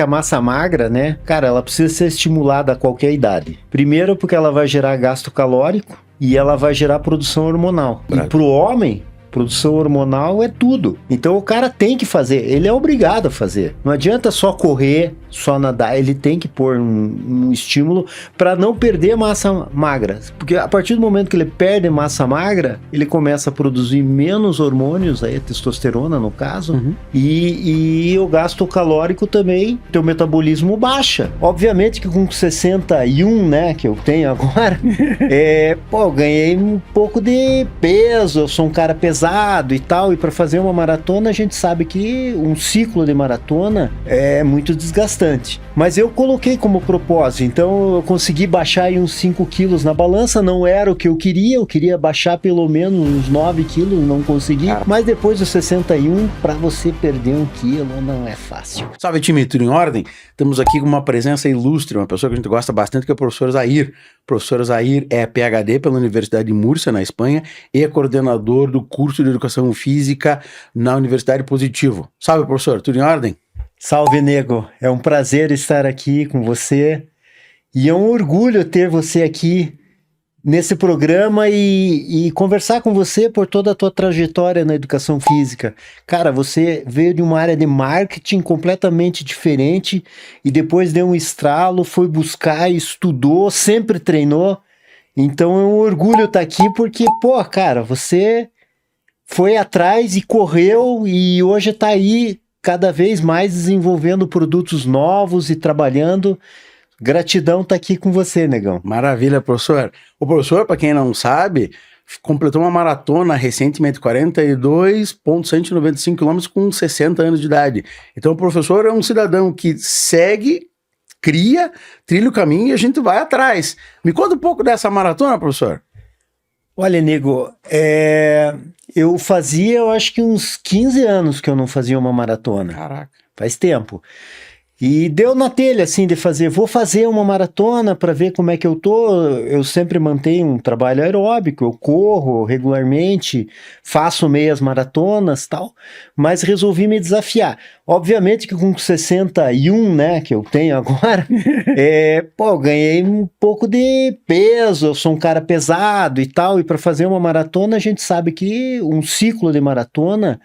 A massa magra, né, cara, ela precisa ser estimulada a qualquer idade. Primeiro porque ela vai gerar gasto calórico e ela vai gerar produção hormonal. E pro homem, produção hormonal é tudo. Então o cara tem que fazer, ele é obrigado a fazer. Não adianta só correr, só nadar, ele tem que pôr um estímulo para não perder massa magra. Porque a partir do momento que ele perde massa magra, ele começa a produzir menos hormônios, aí a testosterona no caso, e o gasto calórico também, teu metabolismo baixa. Obviamente que com 61, né, que eu tenho agora, eu ganhei um pouco de peso, eu sou um cara pesado e tal, e para fazer uma maratona a gente sabe que um ciclo de maratona é muito desgastante. Mas eu coloquei como propósito, então eu consegui baixar aí uns 5 quilos na balança, não era o que eu queria baixar pelo menos uns 9 quilos, não consegui, mas depois dos 61, para você perder 1 quilo não é fácil. Salve time, tudo em ordem? Estamos aqui com uma presença ilustre, uma pessoa que a gente gosta bastante, que é o professor Zair. O professor Zair é PhD pela Universidade de Múrcia, na Espanha, e é coordenador do curso de Educação Física na Universidade Positivo. Salve, professor, tudo em ordem? Salve, nego. É um prazer estar aqui com você e é um orgulho ter você aqui nesse programa e conversar com você por toda a tua trajetória na educação física. Cara, você veio de uma área de marketing completamente diferente e depois deu um estralo, foi buscar, estudou, sempre treinou. Então é um orgulho estar aqui porque, cara, você foi atrás e correu e hoje está aí cada vez mais desenvolvendo produtos novos e trabalhando. Gratidão tá aqui com você, negão. Maravilha, professor. O professor, para quem não sabe, completou uma maratona recentemente, 42,195 km com 60 anos de idade. Então o professor é um cidadão que segue, cria, trilha o caminho e a gente vai atrás. Me conta um pouco dessa maratona, professor. Olha, nego, eu acho que uns 15 anos que eu não fazia uma maratona. Caraca. Faz tempo. E deu na telha, assim, de vou fazer uma maratona para ver como é que eu tô. Eu sempre mantenho um trabalho aeróbico, eu corro regularmente, faço meias maratonas, tal, mas resolvi me desafiar. Obviamente que com 61, né, que eu tenho agora, eu ganhei um pouco de peso, eu sou um cara pesado e tal, e para fazer uma maratona a gente sabe que um ciclo de maratona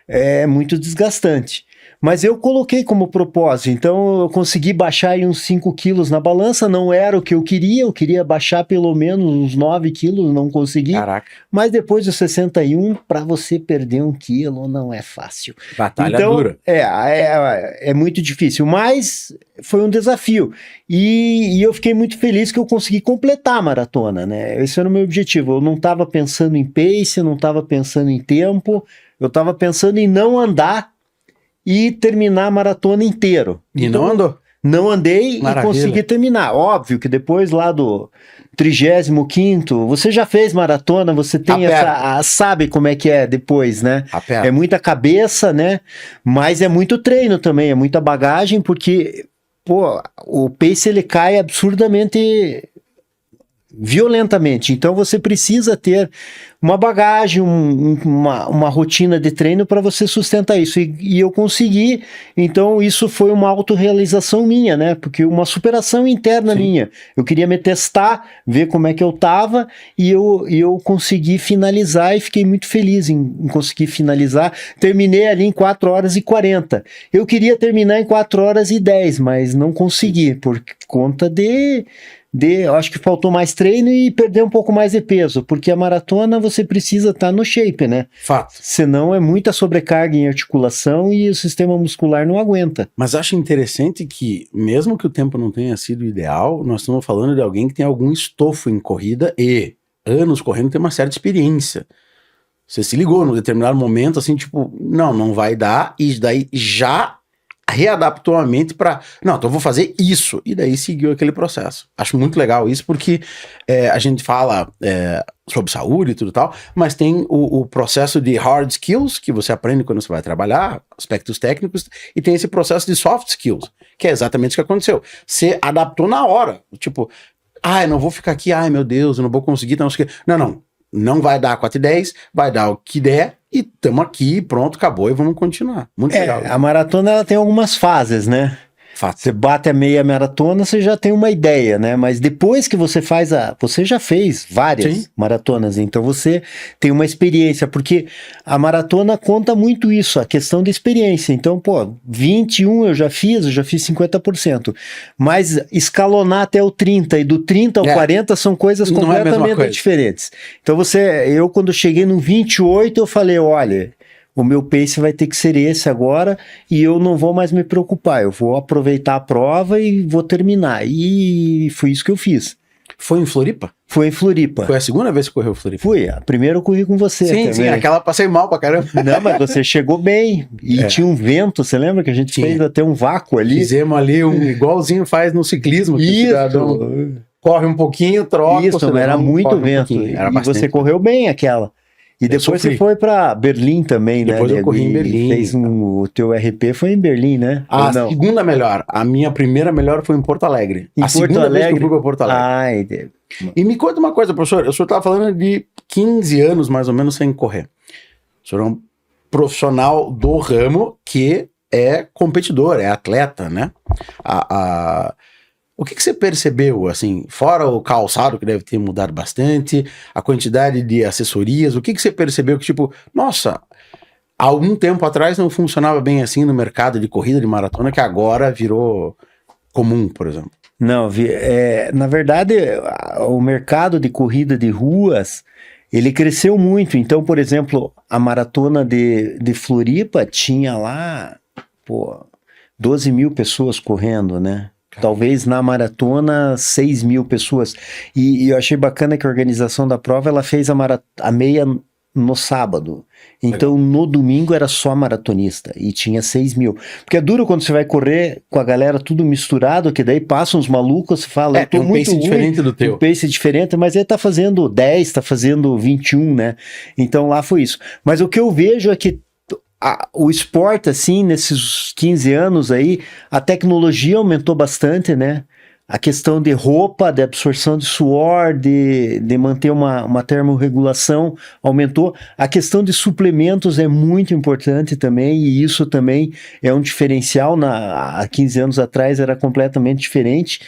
é muito desgastante. Mas eu coloquei como propósito, então eu consegui baixar aí uns 5 quilos na balança, não era o que eu queria baixar pelo menos uns 9 quilos, não consegui. Caraca. Mas depois dos 61, para você perder 1 quilo não é fácil. Batalha dura. É muito difícil, mas foi um desafio. E eu fiquei muito feliz que eu consegui completar a maratona, né? Esse era o meu objetivo. Eu não estava pensando em pace, não estava pensando em tempo, eu estava pensando em não andar e terminar a maratona inteiro. E então, não andou? Não andei. Maravilha. E consegui terminar. Óbvio que depois lá do 35º, você já fez maratona, você tem sabe como é que é depois, né? É muita cabeça, né? Mas é muito treino também, é muita bagagem, porque, o pace ele cai absurdamente violentamente, então você precisa ter uma bagagem, uma rotina de treino para você sustentar isso, e eu consegui, então isso foi uma autorrealização minha, né, porque uma superação interna minha, eu queria me testar, ver como é que eu tava, e eu consegui finalizar, e fiquei muito feliz em conseguir finalizar, terminei ali em 4 horas e 40, eu queria terminar em 4 horas e 10, mas não consegui, por conta eu acho que faltou mais treino e perder um pouco mais de peso, porque a maratona você precisa estar no shape, né? Fato. Senão é muita sobrecarga em articulação e o sistema muscular não aguenta. Mas acho interessante que, mesmo que o tempo não tenha sido ideal, nós estamos falando de alguém que tem algum estofo em corrida e anos correndo, tem uma certa experiência. Você se ligou num determinado momento, assim, tipo, não vai dar, e daí já readaptou a mente para, então eu vou fazer isso, e daí seguiu aquele processo. Acho muito legal isso, porque a gente fala sobre saúde e tudo tal, mas tem o processo de hard skills, que você aprende quando você vai trabalhar, aspectos técnicos, e tem esse processo de soft skills, que é exatamente o que aconteceu. Você adaptou na hora, tipo, eu não vou ficar aqui, meu Deus, eu não vou conseguir, não vai dar 4 e 10, vai dar o que der, e estamos aqui, pronto, acabou e vamos continuar. Muito legal. A maratona ela tem algumas fases, né? Fato. Você bate a meia maratona, você já tem uma ideia, né? Mas depois que você faz você já fez várias maratonas, então você tem uma experiência, porque a maratona conta muito isso, a questão da experiência. Então, pô, 21 eu já fiz 50%. Mas escalonar até o 30 e do 30 ao 40 são coisas completamente diferentes. Então eu quando cheguei no 28, eu falei, olha, o meu pace vai ter que ser esse agora e eu não vou mais me preocupar, eu vou aproveitar a prova e vou terminar. E foi isso que eu fiz. Foi em Floripa? Foi em Floripa. Foi a segunda vez que correu Floripa? Fui, a primeira eu corri com você. Sim, aquela passei mal pra caramba. Não, mas você chegou bem e tinha um vento, você lembra que a gente fez até um vácuo ali? Fizemos ali igualzinho faz no ciclismo. Que isso. Corre um pouquinho, troca. Isso, mas era muito vento. E você correu bem aquela. E depois você foi para Berlim também, né? Depois eu corri em Berlim. Fez o teu RP foi em Berlim, né? A segunda melhor. A minha primeira melhor foi em Porto Alegre. Em segunda vez que eu fui para Porto Alegre. E me conta uma coisa, professor. O senhor estava falando de 15 anos, mais ou menos, sem correr. O senhor é um profissional do ramo que é competidor, é atleta, né? O que você percebeu, assim, fora o calçado, que deve ter mudado bastante, a quantidade de assessorias, o que você percebeu que, tipo, nossa, há algum tempo atrás não funcionava bem assim no mercado de corrida de maratona, que agora virou comum, por exemplo? Não, na verdade, o mercado de corrida de ruas, ele cresceu muito. Então, por exemplo, a maratona de Floripa tinha lá, 12 mil pessoas correndo, né? Talvez na maratona 6 mil pessoas. E eu achei bacana que a organização da prova ela fez a meia no sábado. Então no domingo era só maratonista e tinha 6 mil. Porque é duro quando você vai correr com a galera tudo misturado, que daí passam uns malucos, você fala, eu tô muito pace diferente do teu. Um pace diferente, mas ele tá fazendo 10, tá fazendo 21, né? Então lá foi isso. Mas o que eu vejo é que o esporte, assim, nesses 15 anos aí, a tecnologia aumentou bastante, né? A questão de roupa, de absorção de suor, de manter uma termorregulação aumentou. A questão de suplementos é muito importante também, e isso também é um diferencial. Há 15 anos atrás era completamente diferente.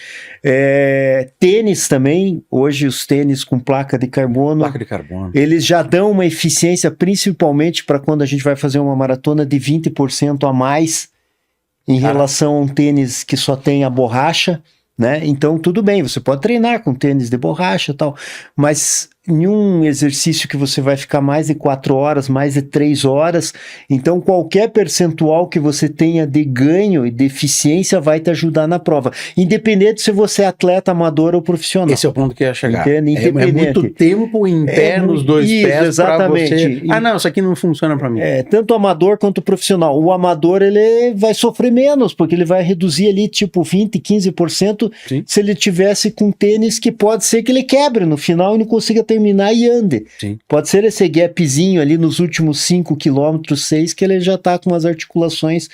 Tênis também, hoje os tênis com placa de carbono, eles já dão uma eficiência, principalmente para quando a gente vai fazer uma maratona de 20% a mais em relação a um tênis que só tem a borracha. Né? Então tudo bem, você pode treinar com tênis de borracha e tal, mas em um exercício que você vai ficar mais de 4 horas, mais de 3 horas, então qualquer percentual que você tenha de ganho e de eficiência vai te ajudar na prova, independente se você é atleta amador ou profissional. Esse é o ponto que eu ia chegar. É muito tempo em pé nos dois pés para você. Não, isso aqui não funciona para mim. Tanto amador quanto profissional. O amador ele vai sofrer menos, porque ele vai reduzir ali tipo 20, 15%. Sim. Se ele tivesse com tênis que pode ser que ele quebre no final e não consiga terminar e ande. Sim. Pode ser esse gapzinho ali nos últimos 5 km, 6, que ele já está com as articulações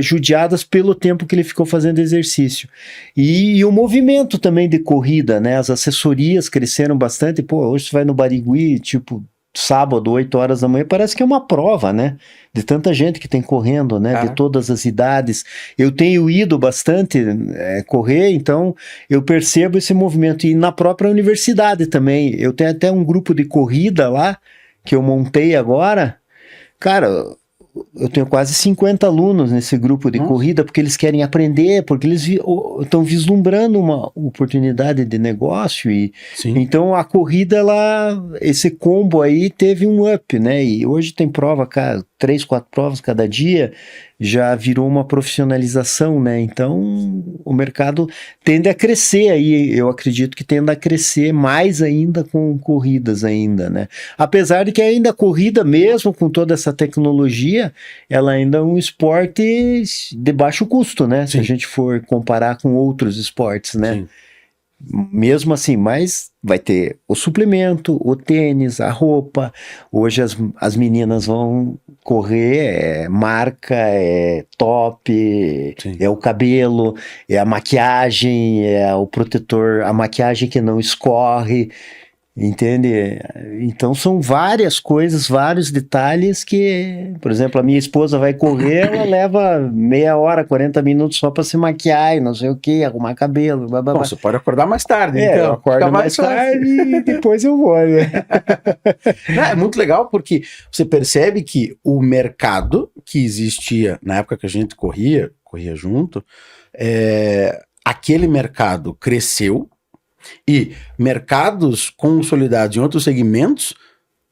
judiadas pelo tempo que ele ficou fazendo exercício. E o movimento também de corrida, né? As assessorias cresceram bastante. Hoje você vai no Barigui, tipo, sábado, 8 horas da manhã, parece que é uma prova, né? De tanta gente que tem correndo, né? De todas as idades. Eu tenho ido bastante correr, então eu percebo esse movimento. E na própria universidade também. Eu tenho até um grupo de corrida lá, que eu montei agora. Cara, eu tenho quase 50 alunos nesse grupo de corrida, porque eles querem aprender, porque eles estão vislumbrando uma oportunidade de negócio. Então a corrida, esse combo aí teve um up, né? E hoje tem prova, 3, 4 provas cada dia, já virou uma profissionalização, né? Então o mercado tende a crescer aí, eu acredito que tende a crescer mais ainda com corridas ainda, né? Apesar de que ainda a corrida, mesmo com toda essa tecnologia, ela ainda é um esporte de baixo custo, né? Sim. Se a gente for comparar com outros esportes, né? Sim. Mesmo assim, mas vai ter o suplemento, o tênis, a roupa. Hoje as meninas vão correr, marca, top, sim, é o cabelo, é a maquiagem, é o protetor, a maquiagem que não escorre. Entende? Então são várias coisas, vários detalhes que, por exemplo, a minha esposa vai correr, ela leva meia hora, 40 minutos só para se maquiar e não sei o que, arrumar cabelo, blá, blá, blá. Bom, você pode acordar mais tarde, Eu então. acordo mais tarde e depois eu vou, né? É muito legal porque você percebe que o mercado que existia na época que a gente corria junto, aquele mercado cresceu e mercados consolidados em outros segmentos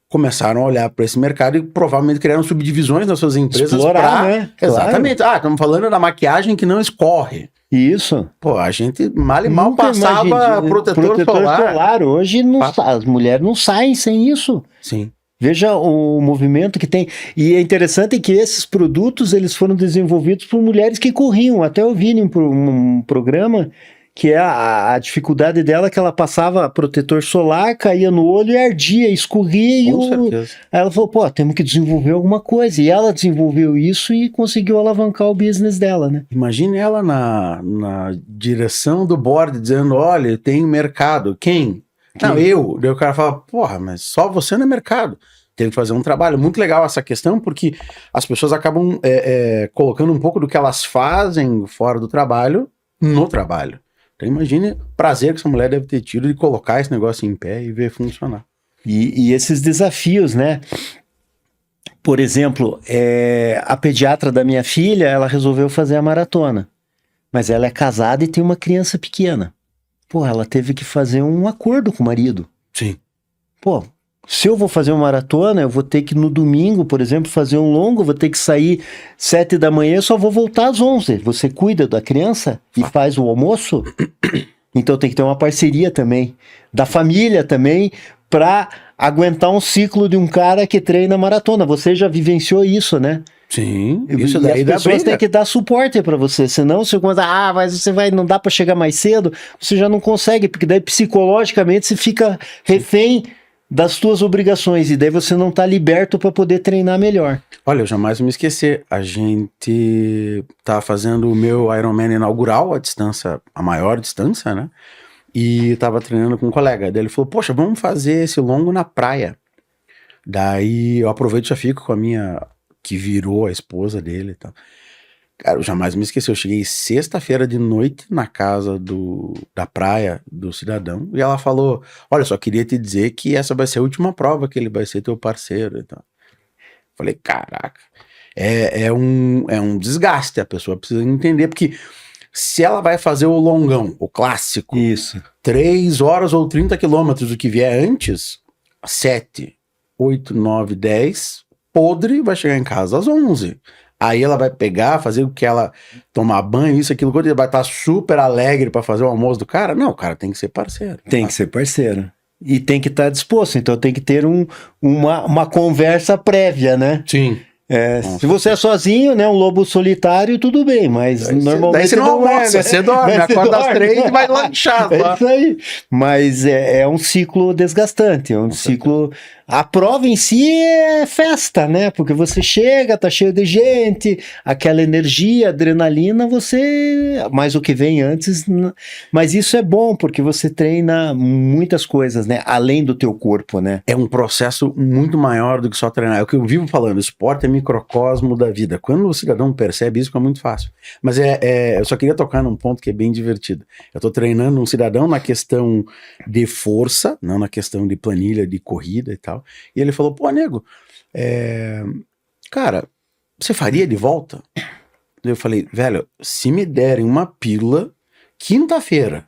começaram a olhar para esse mercado e provavelmente criaram subdivisões nas suas empresas. Explorar, né? Exatamente. Claro. Estamos falando da maquiagem que não escorre. Isso. Pô, a gente mal e mal Nunca passava imaginei. protetor solar. Hoje as mulheres não saem sem isso. Sim. Veja o movimento que tem. E é interessante que esses produtos eles foram desenvolvidos por mulheres que corriam. Até eu vi um programa que é a dificuldade dela, que ela passava protetor solar, caía no olho e ardia, escorria. Certeza. Aí ela falou, pô, temos que desenvolver alguma coisa. E ela desenvolveu isso e conseguiu alavancar o business dela, né? Imagine ela na direção do board dizendo, olha, tem mercado. Quem? Não, eu. Daí o cara fala, porra, mas só você não é mercado. Teve que fazer um trabalho. Muito legal essa questão, porque as pessoas acabam colocando um pouco do que elas fazem fora do trabalho no trabalho. Então imagine o prazer que essa mulher deve ter tido de colocar esse negócio em pé e ver funcionar. E esses desafios, né? Por exemplo, a pediatra da minha filha, ela resolveu fazer a maratona. Mas ela é casada e tem uma criança pequena. Pô, ela teve que fazer um acordo com o marido. Sim. Pô, se eu vou fazer uma maratona, eu vou ter que no domingo, por exemplo, fazer um longo, vou ter que sair 7 da manhã, eu só vou voltar às 11. Você cuida da criança e faz o almoço? Então tem que ter uma parceria também, da família também, para aguentar um ciclo de um cara que treina maratona. Você já vivenciou isso, né? Sim, Isso daí as pessoas têm que dar suporte para você, senão você conta, mas você não dá para chegar mais cedo, você já não consegue, porque daí psicologicamente você fica refém das tuas obrigações, e daí você não tá liberto para poder treinar melhor. Olha, eu jamais vou me esquecer, a gente tá fazendo o meu Ironman inaugural, a maior distância, né? E tava treinando com um colega, daí ele falou, poxa, vamos fazer esse longo na praia. Daí eu aproveito e já fico com a minha, que virou a esposa dele e tal. Cara, eu jamais me esqueci, eu cheguei sexta-feira de noite na casa da praia do cidadão, e ela falou, olha, só queria te dizer que essa vai ser a última prova, que ele vai ser teu parceiro e tal. Falei, caraca, é um desgaste, a pessoa precisa entender, porque se ela vai fazer o longão, o clássico, Isso. 3 horas ou 30 quilômetros, o que vier antes, 7, 8, 9, 10, podre, vai chegar em casa às 11. Aí ela vai pegar, fazer o que ela tomar banho, isso, aquilo, ele vai estar super alegre para fazer o almoço do cara. Não, o cara tem que ser parceiro. Tem que ser parceiro. E tem que estar disposto, então tem que ter uma conversa prévia, né? Sim. Se você é sozinho, né, um lobo solitário, tudo bem, mas normalmente daí você não almoça, né? você dorme, acorda às 3 e vai lanchar. É isso aí. Mas é um ciclo desgastante, é um ciclo... A prova em si é festa, né? Porque você chega, tá cheio de gente, aquela energia, adrenalina, mas o que vem antes... Mas isso é bom, porque você treina muitas coisas, né? Além do teu corpo, né? É um processo muito maior do que só treinar. É o que eu vivo falando, o esporte é microcosmo da vida. Quando o cidadão percebe isso, fica muito fácil. Mas eu só queria tocar num ponto que é bem divertido. Eu tô treinando um cidadão na questão de força, não na questão de planilha, de corrida e tal. E ele falou, pô, nego, cara, você faria de volta? Eu falei, velho, se me derem uma pílula, quinta-feira,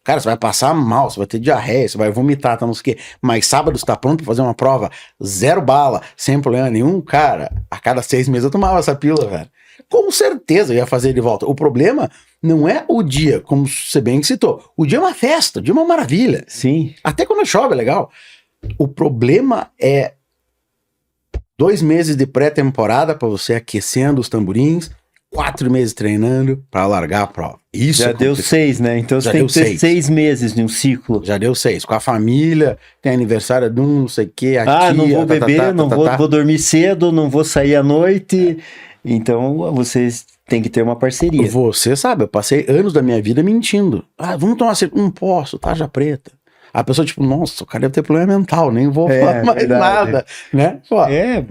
cara, você vai passar mal, você vai ter diarreia, você vai vomitar, tá, não sei o quê, mas sábado você tá pronto pra fazer uma prova, 0 bala, sem problema nenhum, cara, a cada 6 meses eu tomava essa pílula, velho. Com certeza eu ia fazer de volta. O problema não é o dia, como você bem citou, o dia é uma festa, o dia é uma maravilha. Sim. Até quando chove é legal. O problema é 2 meses de pré-temporada para você aquecendo os tamborins, 4 meses treinando para largar a prova. Isso já deu 6, né? Então você tem que ter 6 meses de um ciclo. Já deu 6. Com a família, tem aniversário de um, não sei o que, a tia... não vou beber, não vou dormir cedo, não vou sair à noite. Então vocês têm que ter uma parceria. Você sabe, eu passei anos da minha vida mentindo. Vamos tomar cerveja. Não posso, tarja preta. A pessoa, tipo, nossa, o cara deve ter problema mental, nem vou falar mais nada, né? Pô,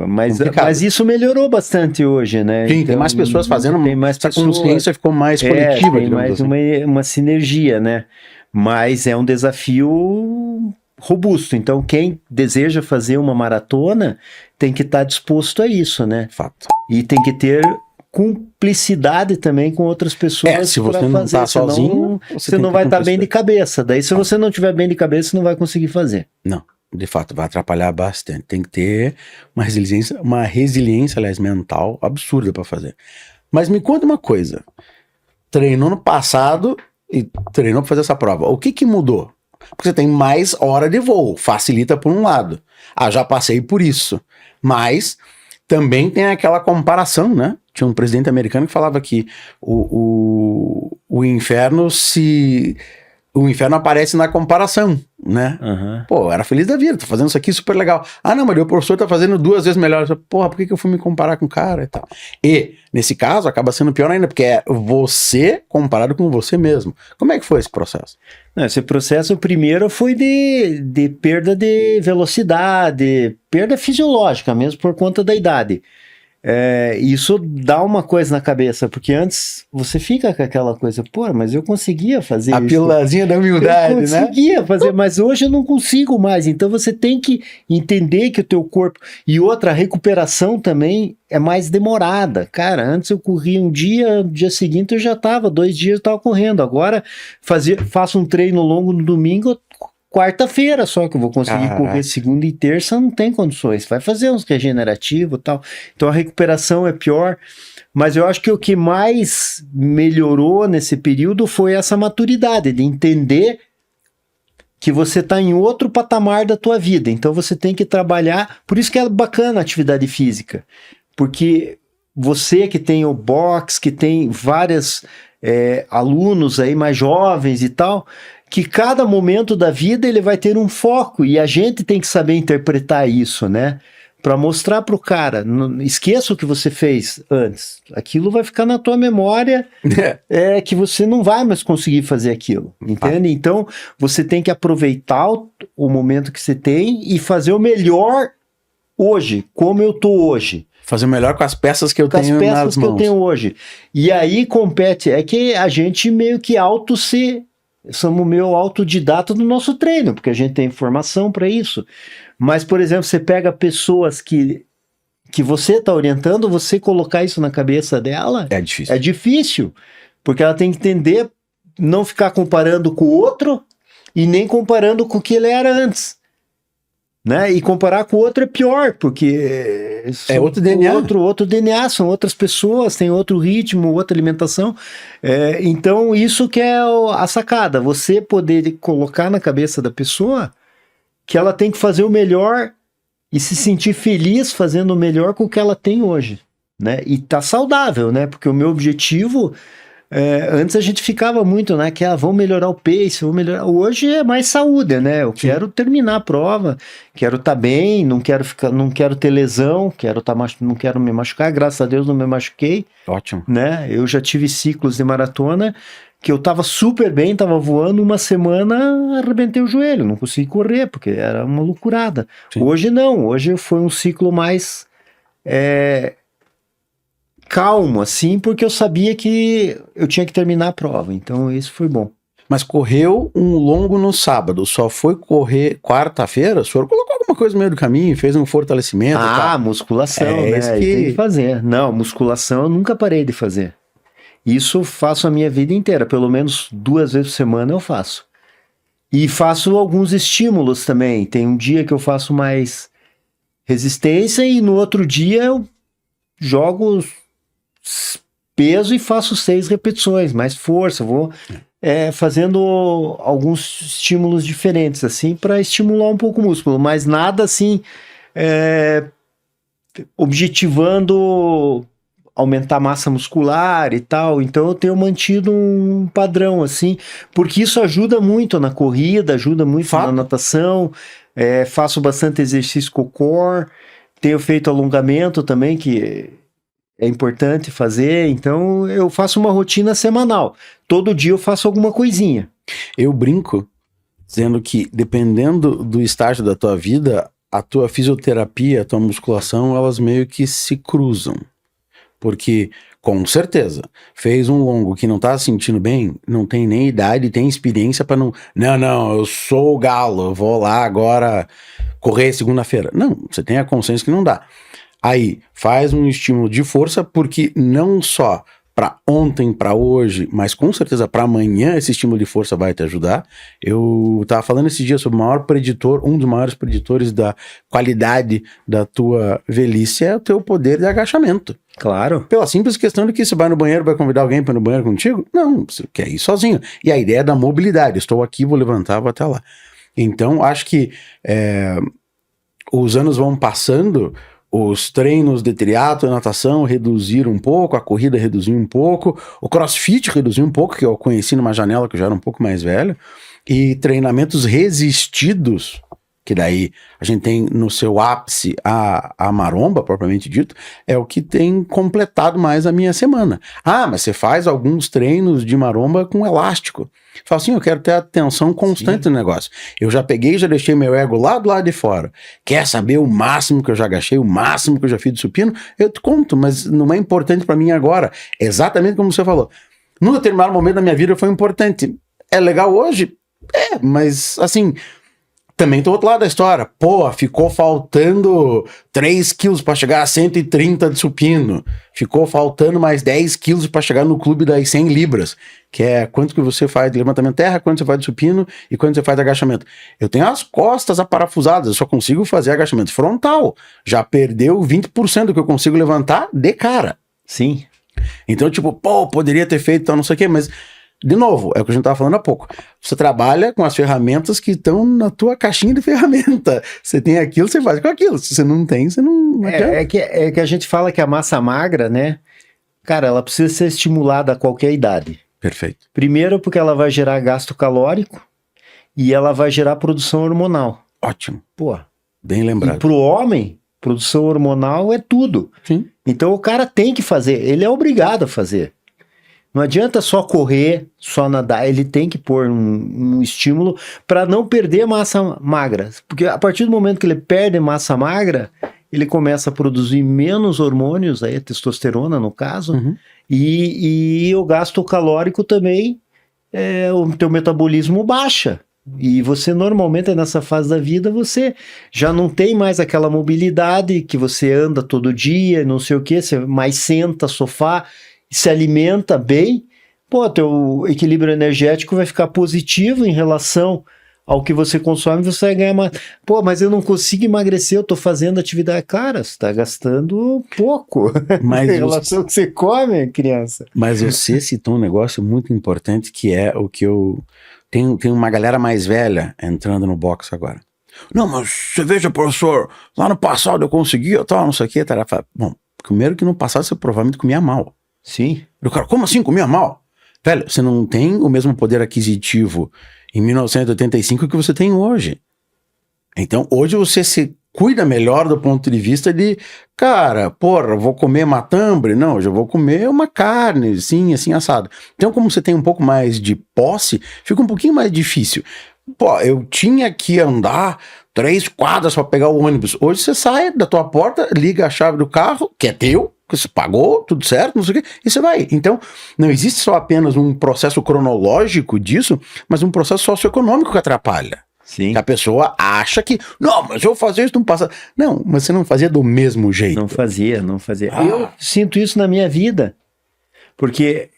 mas isso melhorou bastante hoje, né? Sim, então, tem mais pessoas fazendo, tem mais essa pessoas, consciência ficou mais coletiva, tem mais assim. uma sinergia, né? Mas é um desafio robusto. Então, quem deseja fazer uma maratona tem que estar disposto a isso, né? Fato. E tem que ter cumplicidade também com outras pessoas. Se você não tá sozinho, você não vai estar bem de cabeça. Daí, se você não estiver bem de cabeça, você não vai conseguir fazer. Não, de fato, vai atrapalhar bastante. Tem que ter uma resiliência, aliás, mental absurda para fazer. Mas me conta uma coisa. Treinou no passado e treinou para fazer essa prova. O que mudou? Porque você tem mais hora de voo, facilita por um lado. Já passei por isso. Mas também tem aquela comparação, né? Tinha um presidente americano que falava que o inferno o inferno aparece na comparação, né? Uhum. Pô, eu era feliz da vida, tô fazendo isso aqui super legal. Não, mas o professor tá fazendo 2 vezes melhor. Porra, por que eu fui me comparar com o cara e tal? E, nesse caso, acaba sendo pior ainda, porque é você comparado com você mesmo. Como é que foi esse processo? Esse processo, primeiro, foi de perda de velocidade, perda fisiológica mesmo por conta da idade. Isso dá uma coisa na cabeça, porque antes você fica com aquela coisa, pô, mas eu conseguia fazer a pílulazinha da humildade, né? Eu conseguia fazer, mas hoje eu não consigo mais. Então você tem que entender que o teu corpo... E outra, a recuperação também é mais demorada. Cara, antes eu corria um dia, no dia seguinte eu já estava, 2 dias eu estava correndo. Agora faço um treino longo no domingo, quarta-feira só que eu vou conseguir correr, segunda e terça não tem condições, vai fazer uns regenerativos e tal, então a recuperação é pior, mas eu acho que o que mais melhorou nesse período foi essa maturidade, de entender que você está em outro patamar da tua vida, então você tem que trabalhar, por isso que é bacana a atividade física, porque você que tem o box, que tem vários alunos aí mais jovens e tal, que cada momento da vida ele vai ter um foco e a gente tem que saber interpretar isso, né? Para mostrar pro cara, esqueça o que você fez antes, aquilo vai ficar na tua memória, que você não vai mais conseguir fazer aquilo, entende? Então, você tem que aproveitar o momento que você tem e fazer o melhor hoje, como eu tô hoje. Fazer o melhor com as peças que eu tenho nas mãos. Com as peças que eu tenho hoje. E aí compete, é que a gente meio que somos meio autodidata do nosso treino, porque a gente tem informação para isso. Mas, por exemplo, você pega pessoas que você está orientando, você colocar isso na cabeça dela... É difícil. É difícil, porque ela tem que entender, não ficar comparando com o outro e nem comparando com o que ele era antes. Né? E comparar com o outro é pior, porque é outro DNA. Outro DNA, são outras pessoas, tem outro ritmo, outra alimentação. Então, isso que é a sacada, você poder colocar na cabeça da pessoa que ela tem que fazer o melhor e se sentir feliz fazendo o melhor com o que ela tem hoje. Né? E tá saudável, né? Porque o meu objetivo... antes a gente ficava muito, né? Que vamos melhorar o pace, vamos melhorar. Hoje é mais saúde, né? Eu quero terminar a prova, quero estar bem, não quero ter lesão, não quero me machucar. Graças a Deus não me machuquei. Ótimo. Né? Eu já tive ciclos de maratona que eu tava super bem, tava voando, uma semana arrebentei o joelho, não consegui correr, porque era uma loucurada. Sim. Hoje não, hoje foi um ciclo mais... calmo, assim, porque eu sabia que eu tinha que terminar a prova, então isso foi bom. Mas correu um longo no sábado, só foi correr quarta-feira? O senhor colocou alguma coisa no meio do caminho, fez um fortalecimento? Musculação, né? Tem que fazer. Não, musculação eu nunca parei de fazer. Isso eu faço a minha vida inteira, pelo menos 2 vezes por semana eu faço. E faço alguns estímulos também, tem um dia que eu faço mais resistência e no outro dia eu jogo peso e faço 6 repetições, mais força, vou fazendo alguns estímulos diferentes, assim, para estimular um pouco o músculo, mas nada assim, objetivando aumentar a massa muscular e tal, então eu tenho mantido um padrão, assim, porque isso ajuda muito na corrida, ajuda muito na natação, faço bastante exercício com o core, tenho feito alongamento também, que é importante fazer, então eu faço uma rotina semanal. Todo dia eu faço alguma coisinha. Eu brinco dizendo que dependendo do estágio da tua vida, a tua fisioterapia, a tua musculação, elas meio que se cruzam. Porque, com certeza, fez um longo que não tá se sentindo bem, não tem nem idade, tem experiência para não... Não, eu sou o galo, eu vou lá agora correr segunda-feira. Não, você tem a consciência que não dá. Aí, faz um estímulo de força, porque não só para ontem, para hoje, mas com certeza para amanhã esse estímulo de força vai te ajudar. Eu tava falando esses dias sobre o maior preditor, um dos maiores preditores da qualidade da tua velhice é o teu poder de agachamento. Claro. Pela simples questão de que você vai no banheiro, vai convidar alguém para ir no banheiro contigo? Não, você quer ir sozinho. E a ideia é da mobilidade. Estou aqui, vou levantar, vou até lá. Então, acho que os anos vão passando, os treinos de triatlo e natação reduziram um pouco, a corrida reduziu um pouco, o crossfit reduziu um pouco, que eu conheci numa janela que eu já era um pouco mais velho, e treinamentos resistidos, que daí a gente tem no seu ápice a maromba, propriamente dito, é o que tem completado mais a minha semana. Ah, mas você faz alguns treinos de maromba com elástico. Fala assim, eu quero ter atenção constante no negócio. Eu já peguei e já deixei meu ego lá do lado de fora. Quer saber o máximo que eu já agachei, o máximo que eu já fiz de supino? Eu te conto, mas não é importante para mim agora. Exatamente como você falou. Num determinado momento da minha vida foi importante. É legal hoje? É, mas assim... Também do outro lado da história. Pô, ficou faltando 3 quilos para chegar a 130 de supino. Ficou faltando mais 10 quilos para chegar no clube das 100 libras. Que é quanto que você faz de levantamento de terra, quanto você faz de supino e quanto você faz de agachamento. Eu tenho as costas aparafusadas, eu só consigo fazer agachamento frontal. Já perdeu 20% do que eu consigo levantar de cara. Sim. Então, tipo, pô, poderia ter feito tal, não sei o quê, mas... De novo, é o que a gente estava falando há pouco. Você trabalha com as ferramentas que estão na tua caixinha de ferramenta. Você tem aquilo, você faz com aquilo. Se você não tem, você não adianta. É que a gente fala que a massa magra, né? Cara, ela precisa ser estimulada a qualquer idade. Perfeito. Primeiro porque ela vai gerar gasto calórico e ela vai gerar produção hormonal. Ótimo. Pô. Bem lembrado. E pro homem, produção hormonal é tudo. Sim. Então o cara tem que fazer, ele é obrigado a fazer. Não adianta só correr, só nadar, ele tem que pôr um estímulo para não perder massa magra. Porque a partir do momento que ele perde massa magra, ele começa a produzir menos hormônios, aí, testosterona no caso, e o gasto calórico também, o teu metabolismo baixa. E você normalmente nessa fase da vida, você já não tem mais aquela mobilidade que você anda todo dia, não sei o que, você mais senta, sofá, se alimenta bem, pô, teu equilíbrio energético vai ficar positivo em relação ao que você consome, você vai ganhar mais. Pô, mas eu não consigo emagrecer, eu tô fazendo atividade. Cara, você tá gastando pouco mas em relação ao que você come, criança. Mas você citou um negócio muito importante que é o que eu... Tem uma galera mais velha entrando no box agora. Não, mas você veja, professor, lá no passado eu conseguia, tal, não sei o que, tarefa. Bom, primeiro que no passado você provavelmente comia mal. Sim. O cara, como assim comia mal? Velho, você não tem o mesmo poder aquisitivo em 1985 que você tem hoje. Então, hoje você se cuida melhor do ponto de vista de, cara, porra, vou comer matambre? Não, hoje eu vou comer uma carne, assim assado. Então, como você tem um pouco mais de posse, fica um pouquinho mais difícil. Pô, eu tinha que andar 3 quadras para pegar o ônibus. Hoje você sai da tua porta, liga a chave do carro, que é teu, que você pagou, tudo certo, não sei o quê, e você vai. Então, não existe só apenas um processo cronológico disso, mas um processo socioeconômico que atrapalha. Sim. Que a pessoa acha que, não, mas eu fazia isso no passado. Não, mas você não fazia do mesmo jeito. Não fazia. Eu sinto isso na minha vida, porque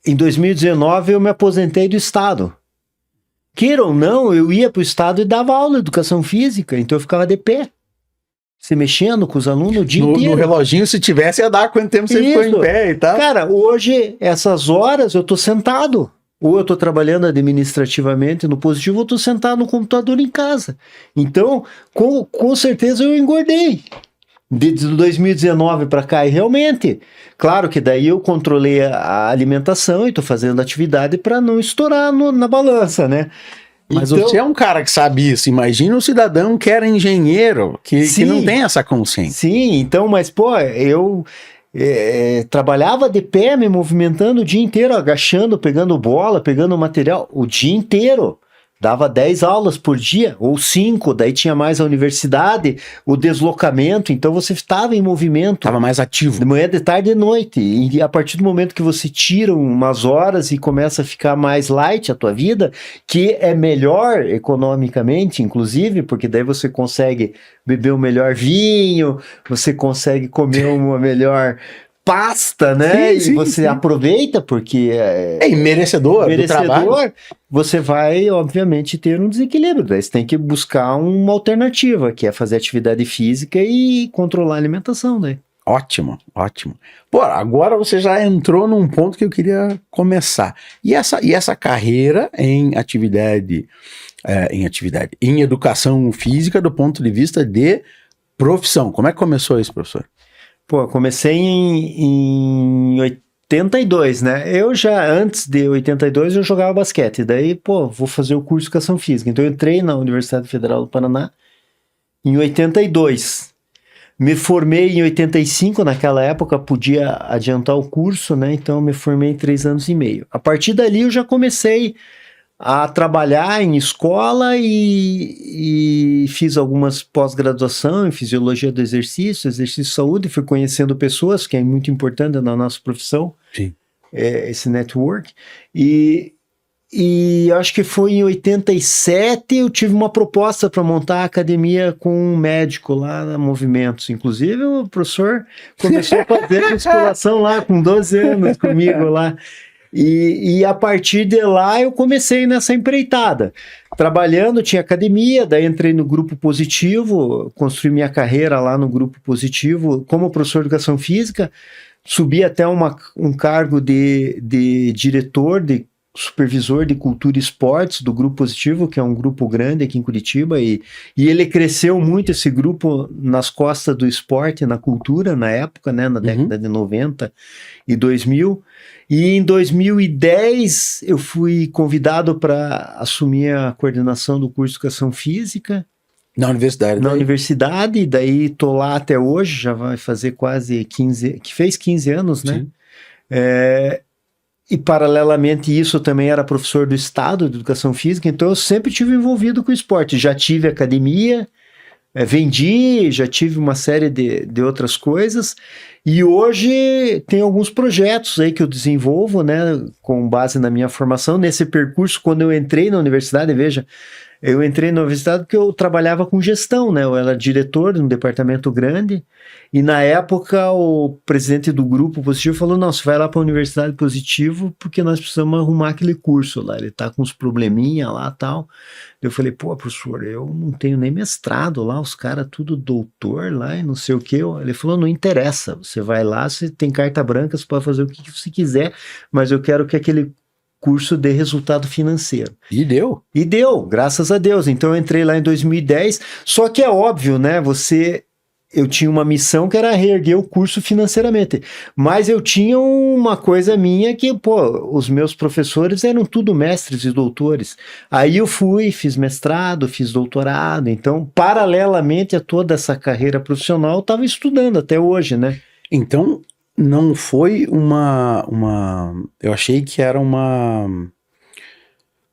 em 2019 eu me aposentei do Estado. Queira ou não, eu ia para o Estado e dava aula de educação física, então eu ficava de pé. Se mexendo com os alunos o dia inteiro. No reloginho, se tivesse, ia dar quanto tempo você ficou em pé e tal. Cara, hoje, essas horas, eu tô sentado. Ou eu tô trabalhando administrativamente no positivo, ou eu tô sentado no computador em casa. Então, com certeza eu engordei. De 2019 para cá, e realmente, claro que daí eu controlei a alimentação e tô fazendo atividade para não estourar na balança, né? Mas então, você é um cara que sabe isso. Imagina um cidadão que era engenheiro, que não tem essa consciência. Sim, então, mas pô, eu trabalhava de pé, me movimentando o dia inteiro, agachando, pegando bola, pegando material, o dia inteiro. Dava 10 aulas por dia, ou 5, daí tinha mais a universidade, o deslocamento, então você estava em movimento. Estava mais ativo. De manhã, de tarde e de noite. E a partir do momento que você tira umas horas e começa a ficar mais light a tua vida, que é melhor economicamente, inclusive, porque daí você consegue beber um melhor vinho, você consegue comer uma melhor pasta, né? Sim, e você aproveita porque é merecedor do trabalho. Você vai, obviamente, ter um desequilíbrio. Daí você tem que buscar uma alternativa, que é fazer atividade física e controlar a alimentação, né? Ótimo, ótimo. Pô, agora você já entrou num ponto que eu queria começar. E essa carreira em em educação física do ponto de vista de profissão. Como é que começou isso, professor? Pô, comecei em 82, né? Eu já, antes de 82, eu jogava basquete. Daí, pô, vou fazer o curso de Educação Física. Então, eu entrei na Universidade Federal do Paraná em 82. Me formei em 85, naquela época podia adiantar o curso, né? Então, eu me formei em 3 anos e meio. A partir dali, eu já comecei a trabalhar em escola e fiz algumas pós-graduação em fisiologia do exercício de saúde, fui conhecendo pessoas, que é muito importante na nossa profissão, Sim. Esse network, e acho que foi em 87 eu tive uma proposta para montar a academia com um médico lá na Movimentos, inclusive o professor começou a fazer musculação lá com 12 anos comigo lá. E a partir de lá eu comecei nessa empreitada, trabalhando, tinha academia, daí entrei no Grupo Positivo, construí minha carreira lá no Grupo Positivo como professor de Educação Física, subi até um cargo de diretor, de supervisor de cultura e esportes do Grupo Positivo, que é um grupo grande aqui em Curitiba, e ele cresceu muito, esse grupo, nas costas do esporte, na cultura, na época, né, na década de 90 e 2000, e em 2010 eu fui convidado para assumir a coordenação do curso de Educação Física, na universidade. Na universidade, e daí tô lá até hoje, já vai fazer quase 15, que fez 15 anos, né? E paralelamente isso eu também era professor do Estado de Educação Física, então eu sempre tive envolvido com o esporte. Já tive academia, vendi, já tive uma série de outras coisas, e hoje tem alguns projetos aí que eu desenvolvo, né, com base na minha formação. Nesse percurso, quando eu entrei na universidade, veja, eu entrei na universidade porque eu trabalhava com gestão, né? Eu era diretor de um departamento grande, e na época o presidente do Grupo Positivo falou, não, você vai lá para a Universidade Positivo porque nós precisamos arrumar aquele curso lá, ele tá com uns probleminha lá e tal. Eu falei, pô, professor, eu não tenho nem mestrado lá, os caras tudo doutor lá e não sei o que. Ele falou, não interessa, você vai lá, você tem carta branca, você pode fazer o que você quiser, mas eu quero que aquele curso de resultado financeiro. E deu? E deu, graças a Deus. Então eu entrei lá em 2010, só que é óbvio, né, eu tinha uma missão que era reerguer o curso financeiramente, mas eu tinha uma coisa minha que, pô, os meus professores eram tudo mestres e doutores. Aí eu fiz mestrado, fiz doutorado, então paralelamente a toda essa carreira profissional eu estava estudando até hoje, né? Então não foi eu achei que era uma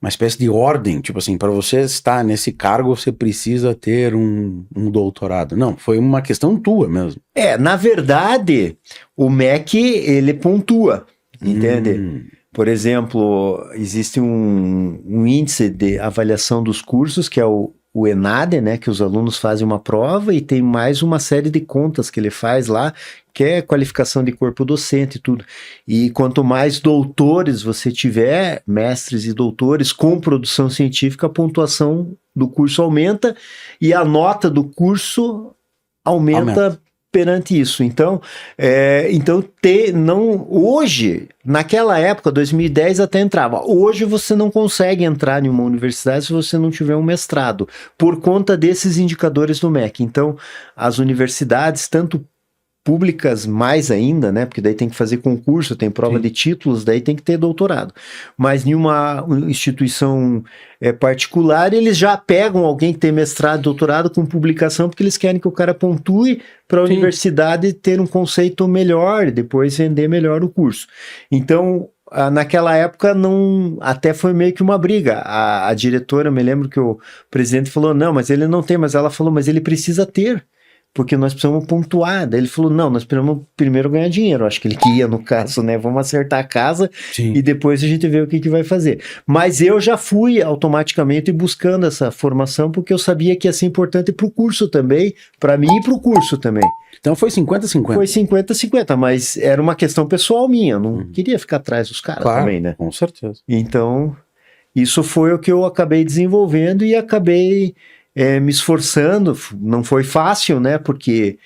espécie de ordem, tipo assim, para você estar nesse cargo você precisa ter um doutorado. Não, foi uma questão tua mesmo. Na verdade, o MEC, ele pontua, entende? Por exemplo, existe um índice de avaliação dos cursos, que é o ENADE, né, que os alunos fazem uma prova e tem mais uma série de contas que ele faz lá, que é qualificação de corpo docente e tudo. E quanto mais doutores você tiver, mestres e doutores com produção científica, a pontuação do curso aumenta e a nota do curso aumenta. Perante isso. Então, hoje, naquela época, 2010 até entrava. Hoje você não consegue entrar em uma universidade se você não tiver um mestrado, por conta desses indicadores do MEC. Então, as universidades, tanto públicas mais ainda, né? Porque daí tem que fazer concurso, tem prova de títulos, daí tem que ter doutorado. Mas em uma instituição particular, eles já pegam alguém que tem mestrado e doutorado com publicação, porque eles querem que o cara pontue para a universidade ter um conceito melhor e depois vender melhor o curso. Então, naquela época não, até foi meio que uma briga. A diretora, eu me lembro que o presidente falou, não, mas ele não tem, mas ela falou, mas ele precisa ter, porque nós precisamos pontuar. Daí ele falou, não, nós precisamos primeiro ganhar dinheiro. Acho que ele queria, no caso, né? Vamos acertar a casa e depois a gente vê o que vai fazer. Mas eu já fui automaticamente buscando essa formação, porque eu sabia que ia ser importante para o curso também, para mim e para o curso também. Então foi 50-50. Foi 50-50, mas era uma questão pessoal minha. Eu não queria ficar atrás dos caras também, né? Com certeza. Então, isso foi o que eu acabei desenvolvendo e acabei me esforçando. Não foi fácil, né? Porque,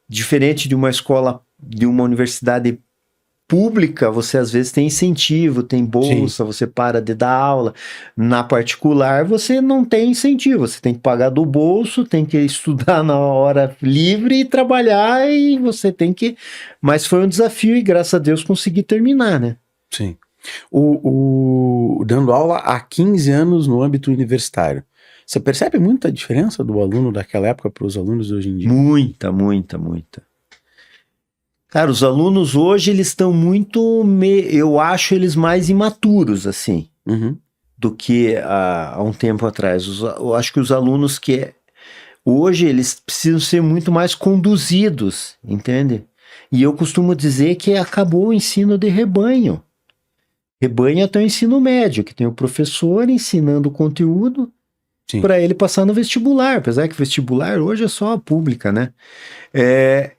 diferente de uma escola, de uma universidade pública, você às vezes tem incentivo, tem bolsa, você para de dar aula. Na particular, você não tem incentivo, você tem que pagar do bolso, tem que estudar na hora livre e trabalhar, e você tem que... Mas foi um desafio e, graças a Deus, consegui terminar, né? Sim. Dando aula há 15 anos no âmbito universitário, você percebe muita diferença do aluno daquela época para os alunos de hoje em dia? Muita, muita, muita. Cara, os alunos hoje, eles estão muito, eu acho eles mais imaturos, assim, do que há um tempo atrás. Eu acho que os alunos hoje, eles precisam ser muito mais conduzidos, entende? E eu costumo dizer que acabou o ensino de rebanho. Rebanho é até o ensino médio, que tem o professor ensinando o conteúdo para ele passar no vestibular, apesar que vestibular hoje é só a pública, né?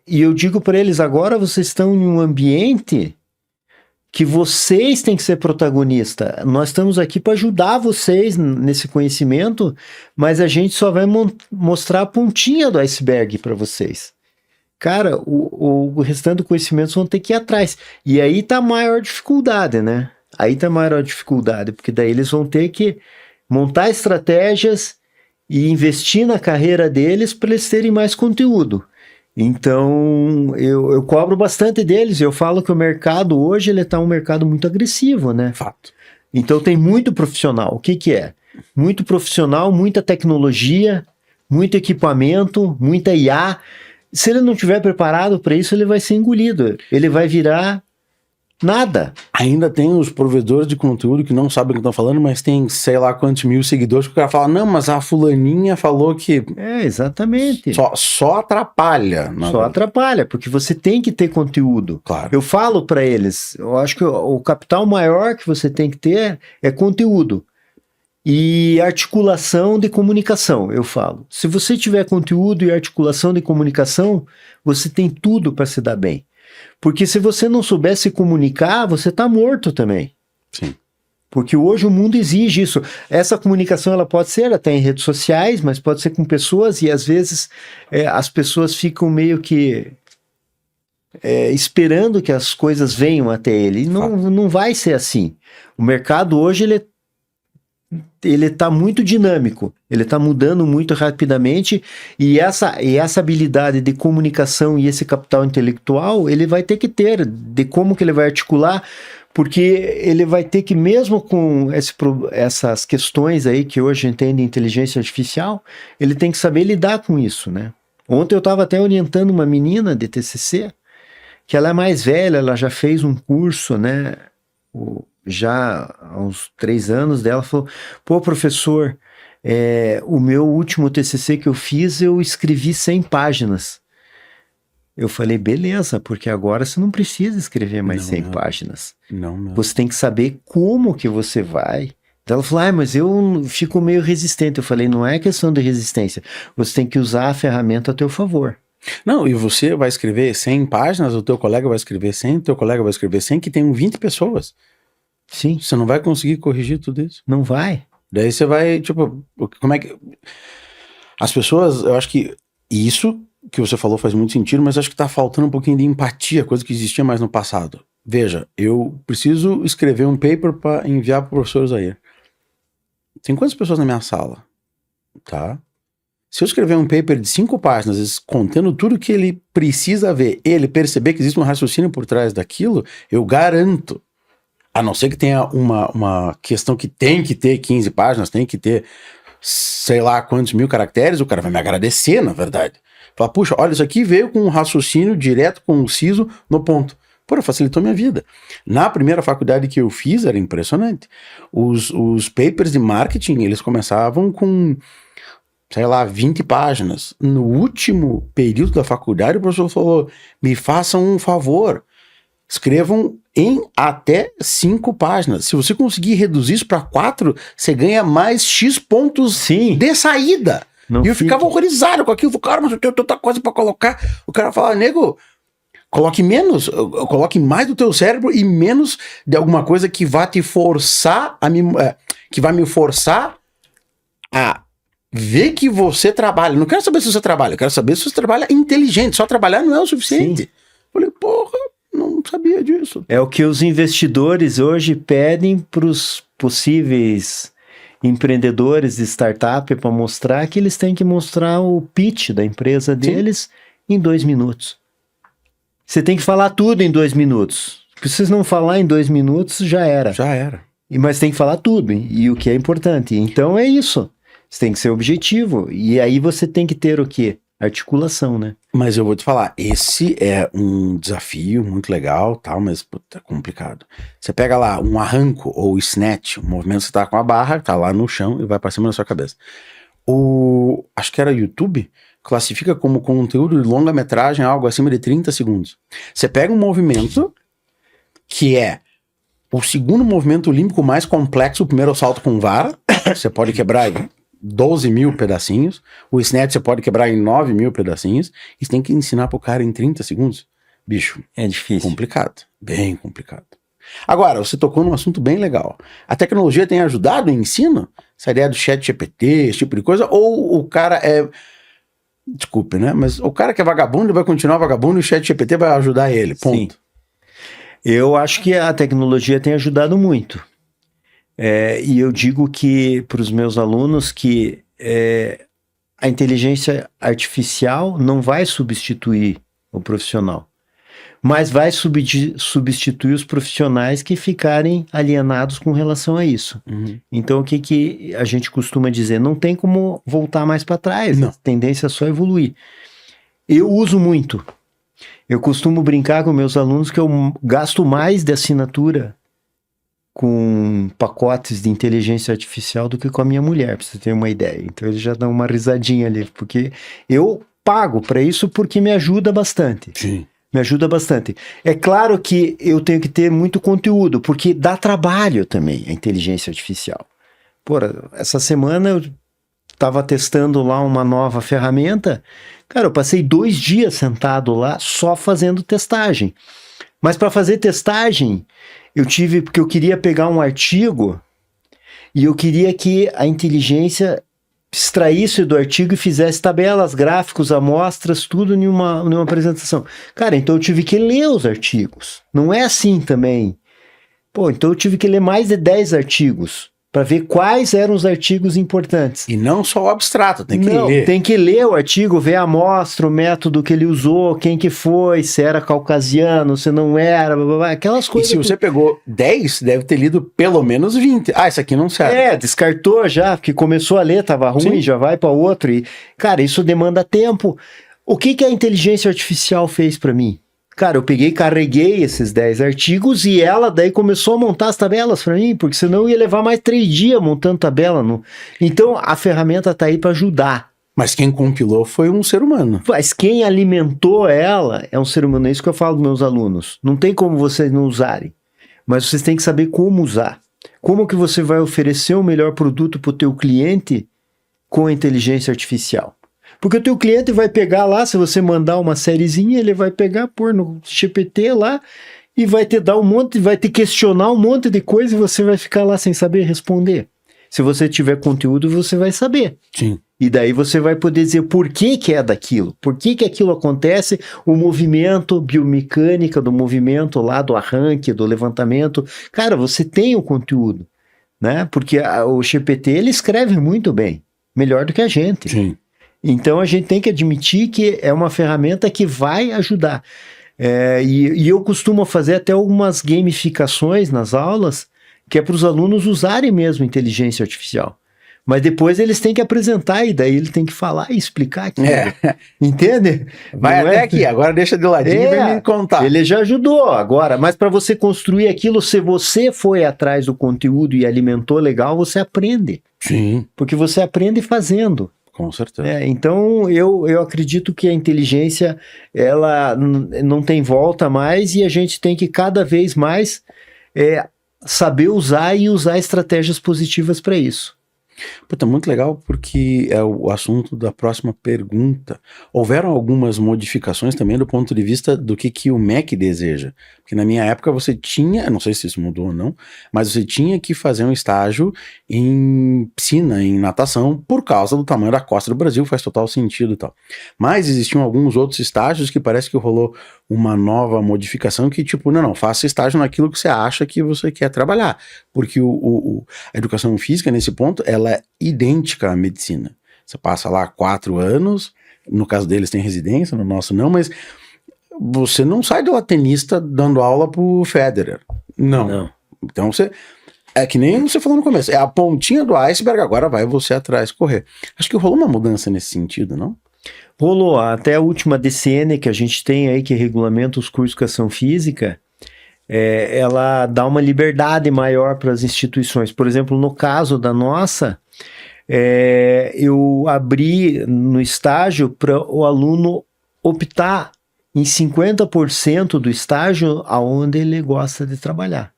E eu digo para eles, agora vocês estão em um ambiente que vocês têm que ser protagonista. Nós estamos aqui para ajudar vocês nesse conhecimento, mas a gente só vai mostrar a pontinha do iceberg para vocês. Cara, o restante do conhecimento vão ter que ir atrás. E aí tá a maior dificuldade, né? Aí tá a maior dificuldade, porque daí eles vão ter que montar estratégias e investir na carreira deles para eles terem mais conteúdo. Então, eu cobro bastante deles. Eu falo que o mercado hoje, ele tá um mercado muito agressivo, né? Fato. Então, tem muito profissional. O que é? Muito profissional, muita tecnologia, muito equipamento, muita IA. Se ele não estiver preparado para isso, ele vai ser engolido. Ele vai virar nada. Ainda tem os provedores de conteúdo que não sabem o que estão falando, mas tem sei lá quantos mil seguidores que o cara fala, não, mas a fulaninha falou que... Exatamente. Só atrapalha. Só atrapalha, porque você tem que ter conteúdo. Claro. Eu falo para eles, eu acho que o capital maior que você tem que ter é conteúdo. E articulação de comunicação, eu falo. Se você tiver conteúdo e articulação de comunicação, você tem tudo para se dar bem. Porque se você não souber se comunicar, você está morto também. Sim. Porque hoje o mundo exige isso. Essa comunicação ela pode ser até em redes sociais, mas pode ser com pessoas, e às vezes as pessoas ficam meio que esperando que as coisas venham até ele. E não vai ser assim. O mercado hoje ele está muito dinâmico, ele está mudando muito rapidamente, e essa habilidade de comunicação e esse capital intelectual, ele vai ter que ter, de como que ele vai articular, porque ele vai ter que, mesmo com essas questões aí que hoje entende inteligência artificial, ele tem que saber lidar com isso, né? Ontem eu estava até orientando uma menina de TCC, que ela é mais velha, ela já fez um curso, né? Já há uns 3 anos dela, falou, pô, professor, o meu último TCC que eu fiz, eu escrevi 100 páginas. Eu falei, beleza, porque agora você não precisa escrever mais 100 páginas. Não. Você tem que saber como que você vai. Então ela falou, mas eu fico meio resistente. Eu falei, não é questão de resistência, você tem que usar a ferramenta a teu favor. Não, e você vai escrever 100 páginas, o teu colega vai escrever 100, o teu colega vai escrever 100, que tem 20 pessoas. Sim. Você não vai conseguir corrigir tudo isso. Não vai. Daí você vai, tipo, como é que... As pessoas, eu acho que isso que você falou faz muito sentido, mas acho que tá faltando um pouquinho de empatia, coisa que existia mais no passado. Veja, eu preciso escrever um paper para enviar pro professor Zair. Tem quantas pessoas na minha sala? Tá? Se eu escrever um paper de 5 páginas, contendo tudo que ele precisa ver, ele perceber que existe um raciocínio por trás daquilo, eu garanto, a não ser que tenha uma questão que tem que ter 15 páginas, tem que ter sei lá quantos mil caracteres, o cara vai me agradecer, na verdade. Fala, puxa, olha, isso aqui veio com um raciocínio direto, conciso, no ponto. Pô, facilitou minha vida. Na primeira faculdade que eu fiz, era impressionante. Os papers de marketing, eles começavam com, sei lá, 20 páginas. No último período da faculdade, o professor falou, me façam um favor, escrevam em até 5 páginas. Se você conseguir reduzir isso para 4, você ganha mais X pontos de saída. E eu ficava horrorizado com aquilo. Cara, mas eu tenho tanta coisa para colocar. O cara fala, nego, coloque menos, coloque mais do teu cérebro e menos de alguma coisa que vá te forçar que vai me forçar a ver que você trabalha. Não quero saber se você trabalha, eu quero saber se você trabalha inteligente. Só trabalhar não é o suficiente. Sim. Falei, porra, não sabia disso. É o que os investidores hoje pedem para os possíveis empreendedores de startup para mostrar que eles têm que mostrar o pitch da empresa deles em 2 minutos. Você tem que falar tudo em 2 minutos. Se vocês não falar em 2 minutos, já era. Já era. Mas tem que falar tudo, e o que é importante. Então é isso. Você tem que ser objetivo. E aí você tem que ter o quê? Articulação, né? Mas eu vou te falar, esse é um desafio muito legal, tal, mas puta, é complicado. Você pega lá um arranco ou snatch, um movimento que você tá com a barra, tá lá no chão e vai pra cima da sua cabeça. Acho que era YouTube, classifica como conteúdo de longa-metragem algo acima de 30 segundos. Você pega um movimento que é o segundo movimento olímpico mais complexo, o primeiro é o salto com vara, você pode quebrar em 12 mil pedacinhos, o snatch você pode quebrar em 9 mil pedacinhos, e você tem que ensinar pro cara em 30 segundos. Bicho, é difícil. Complicado, bem complicado. Agora, você tocou num assunto bem legal. A tecnologia tem ajudado o ensino? Essa ideia do chat GPT, esse tipo de coisa, ou o cara é... Desculpe, né? Mas o cara que é vagabundo vai continuar vagabundo e o chat GPT vai ajudar ele, ponto. Sim. Eu acho que a tecnologia tem ajudado muito. E eu digo que para os meus alunos que a inteligência artificial não vai substituir o profissional, mas vai substituir os profissionais que ficarem alienados com relação a isso. Uhum. Então o que a gente costuma dizer? Não tem como voltar mais para trás, não. A tendência é só evoluir. Eu uso muito. Eu costumo brincar com meus alunos que eu gasto mais de assinatura com pacotes de inteligência artificial do que com a minha mulher, pra você ter uma ideia. Então eles já dão uma risadinha ali, porque eu pago para isso porque me ajuda bastante. Sim. Me ajuda bastante. É claro que eu tenho que ter muito conteúdo, porque dá trabalho também a inteligência artificial. Porra, essa semana eu estava testando lá uma nova ferramenta. Cara, eu passei 2 dias sentado lá só fazendo testagem. Mas para fazer testagem, porque eu queria pegar um artigo e eu queria que a inteligência extraísse do artigo e fizesse tabelas, gráficos, amostras, tudo em uma apresentação. Cara, então eu tive que ler os artigos. Não é assim também. Então eu tive que ler mais de 10 artigos para ver quais eram os artigos importantes. E não só o abstrato, tem que ler. Tem que ler o artigo, ver a amostra, o método que ele usou, quem que foi, se era caucasiano, se não era, blá, blá, blá, aquelas coisas. E se você pegou 10, deve ter lido pelo menos 20. Ah, isso aqui não serve. Descartou já, porque começou a ler, tava ruim, Sim. Já vai para outro. E, cara, isso demanda tempo. O que a inteligência artificial fez para mim? Cara, eu carreguei esses 10 artigos e ela daí começou a montar as tabelas para mim, porque senão eu ia levar mais 3 dias montando tabela. Então, a ferramenta tá aí para ajudar. Mas quem compilou foi um ser humano. Mas quem alimentou ela é um ser humano. É isso que eu falo dos meus alunos. Não tem como vocês não usarem, mas vocês têm que saber como usar. Como que você vai oferecer o melhor produto para o teu cliente com a inteligência artificial? Porque o teu cliente vai pegar lá, se você mandar uma sériezinha, ele vai pegar, pôr no GPT lá e vai te dar vai te questionar um monte de coisa e você vai ficar lá sem saber responder. Se você tiver conteúdo, você vai saber. Sim. E daí você vai poder dizer por que é daquilo, por que aquilo acontece, o movimento, biomecânica do movimento lá, do arranque, do levantamento. Cara, você tem o conteúdo, né? Porque o GPT, ele escreve muito bem, melhor do que a gente. Sim. Então a gente tem que admitir que é uma ferramenta que vai ajudar. E eu costumo fazer até algumas gamificações nas aulas, que é para os alunos usarem mesmo inteligência artificial. Mas depois eles têm que apresentar e daí ele tem que falar e explicar aquilo. Entende? Vai até aqui, agora deixa de ladinho e vem me contar. Ele já ajudou agora, mas para você construir aquilo, se você foi atrás do conteúdo e alimentou legal, você aprende. Sim. Porque você aprende fazendo. Com certeza. Então, eu acredito que a inteligência, ela não tem volta mais e a gente tem que cada vez mais saber usar e usar estratégias positivas para isso. Puta, muito legal, porque é o assunto da próxima pergunta. Houveram algumas modificações também do ponto de vista do que o MEC deseja. Porque na minha época você tinha, não sei se isso mudou ou não, mas você tinha que fazer um estágio em piscina, em natação, por causa do tamanho da costa do Brasil, faz total sentido e tal. Mas existiam alguns outros estágios que parece que rolou uma nova modificação que tipo, não, faça estágio naquilo que você acha que você quer trabalhar. Porque a educação física, nesse ponto, ela é idêntica à medicina. Você passa lá 4 anos, no caso deles tem residência, no nosso não, mas você não sai de lá tenista dando aula pro Federer. Não. Então você... É que nem você falou no começo, é a pontinha do iceberg, agora vai você atrás correr. Acho que rolou uma mudança nesse sentido, não? Rolou, até a última DCN que a gente tem aí, que regulamenta os cursos de educação física, ela dá uma liberdade maior para as instituições. Por exemplo, no caso da nossa, eu abri no estágio para o aluno optar em 50% do estágio aonde ele gosta de trabalhar.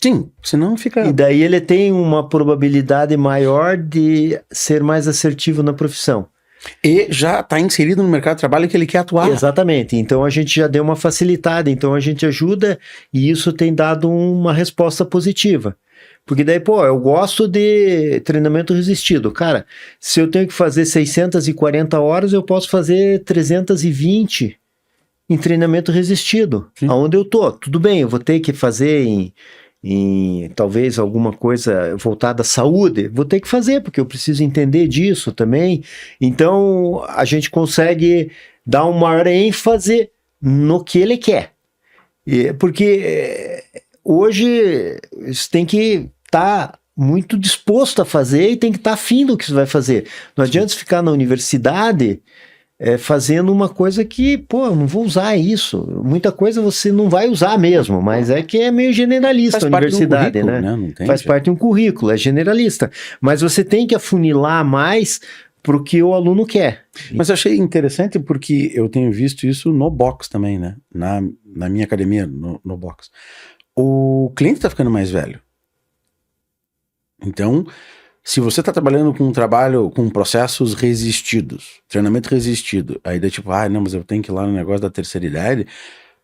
Sim, senão fica... E daí ele tem uma probabilidade maior de ser mais assertivo na profissão. E já está inserido no mercado de trabalho que ele quer atuar. Exatamente, então a gente já deu uma facilitada, então a gente ajuda e isso tem dado uma resposta positiva. Porque daí, eu gosto de treinamento resistido. Cara, se eu tenho que fazer 640 horas, eu posso fazer 320 em treinamento resistido. Sim. Aonde eu tô. Tudo bem, eu vou ter que fazer em talvez alguma coisa voltada à saúde, vou ter que fazer, porque eu preciso entender disso também. Então, a gente consegue dar um maior ênfase no que ele quer. Porque hoje você tem que estar muito disposto a fazer e tem que estar afim do que você vai fazer. Não adianta você ficar na universidade fazendo uma coisa que, eu não vou usar isso. Muita coisa você não vai usar mesmo, mas é que é meio generalista a universidade, né? Faz parte de um currículo, é generalista. Mas você tem que afunilar mais pro que o aluno quer. Mas eu achei interessante porque eu tenho visto isso no box também, né? Na minha academia, no box. O cliente tá ficando mais velho. Então... Se você está trabalhando com um trabalho com processos resistidos, treinamento resistido, aí daí tipo, não, mas eu tenho que ir lá no negócio da terceira idade,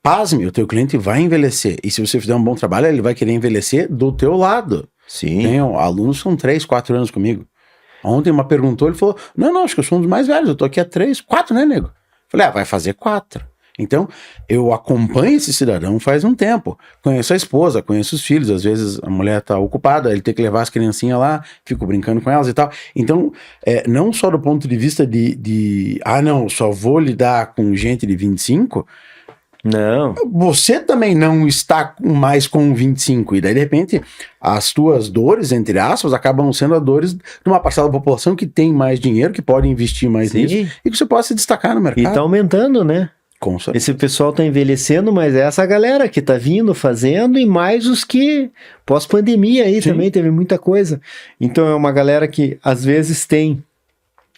pasme, o teu cliente vai envelhecer. E se você fizer um bom trabalho, ele vai querer envelhecer do teu lado. Sim. Tem alunos que são 3, 4 anos comigo. Ontem uma perguntou, ele falou, não, acho que eu sou um dos mais velhos, eu tô aqui há 3, 4, né, nego? Falei, vai fazer 4. Então, eu acompanho esse cidadão faz um tempo. Conheço a esposa, conheço os filhos. Às vezes a mulher tá ocupada, ele tem que levar as criancinhas lá, fico brincando com elas e tal. Então, não só do ponto de vista não, só vou lidar com gente de 25. Não. Você também não está mais com 25. E daí, de repente, as tuas dores, entre aspas, acabam sendo as dores de uma parcela da população que tem mais dinheiro, que pode investir mais nisso e que você pode se destacar no mercado. E tá aumentando, né? Esse pessoal tá envelhecendo, mas é essa galera que tá vindo, fazendo, e mais os que pós-pandemia aí também teve muita coisa. Então é uma galera que às vezes tem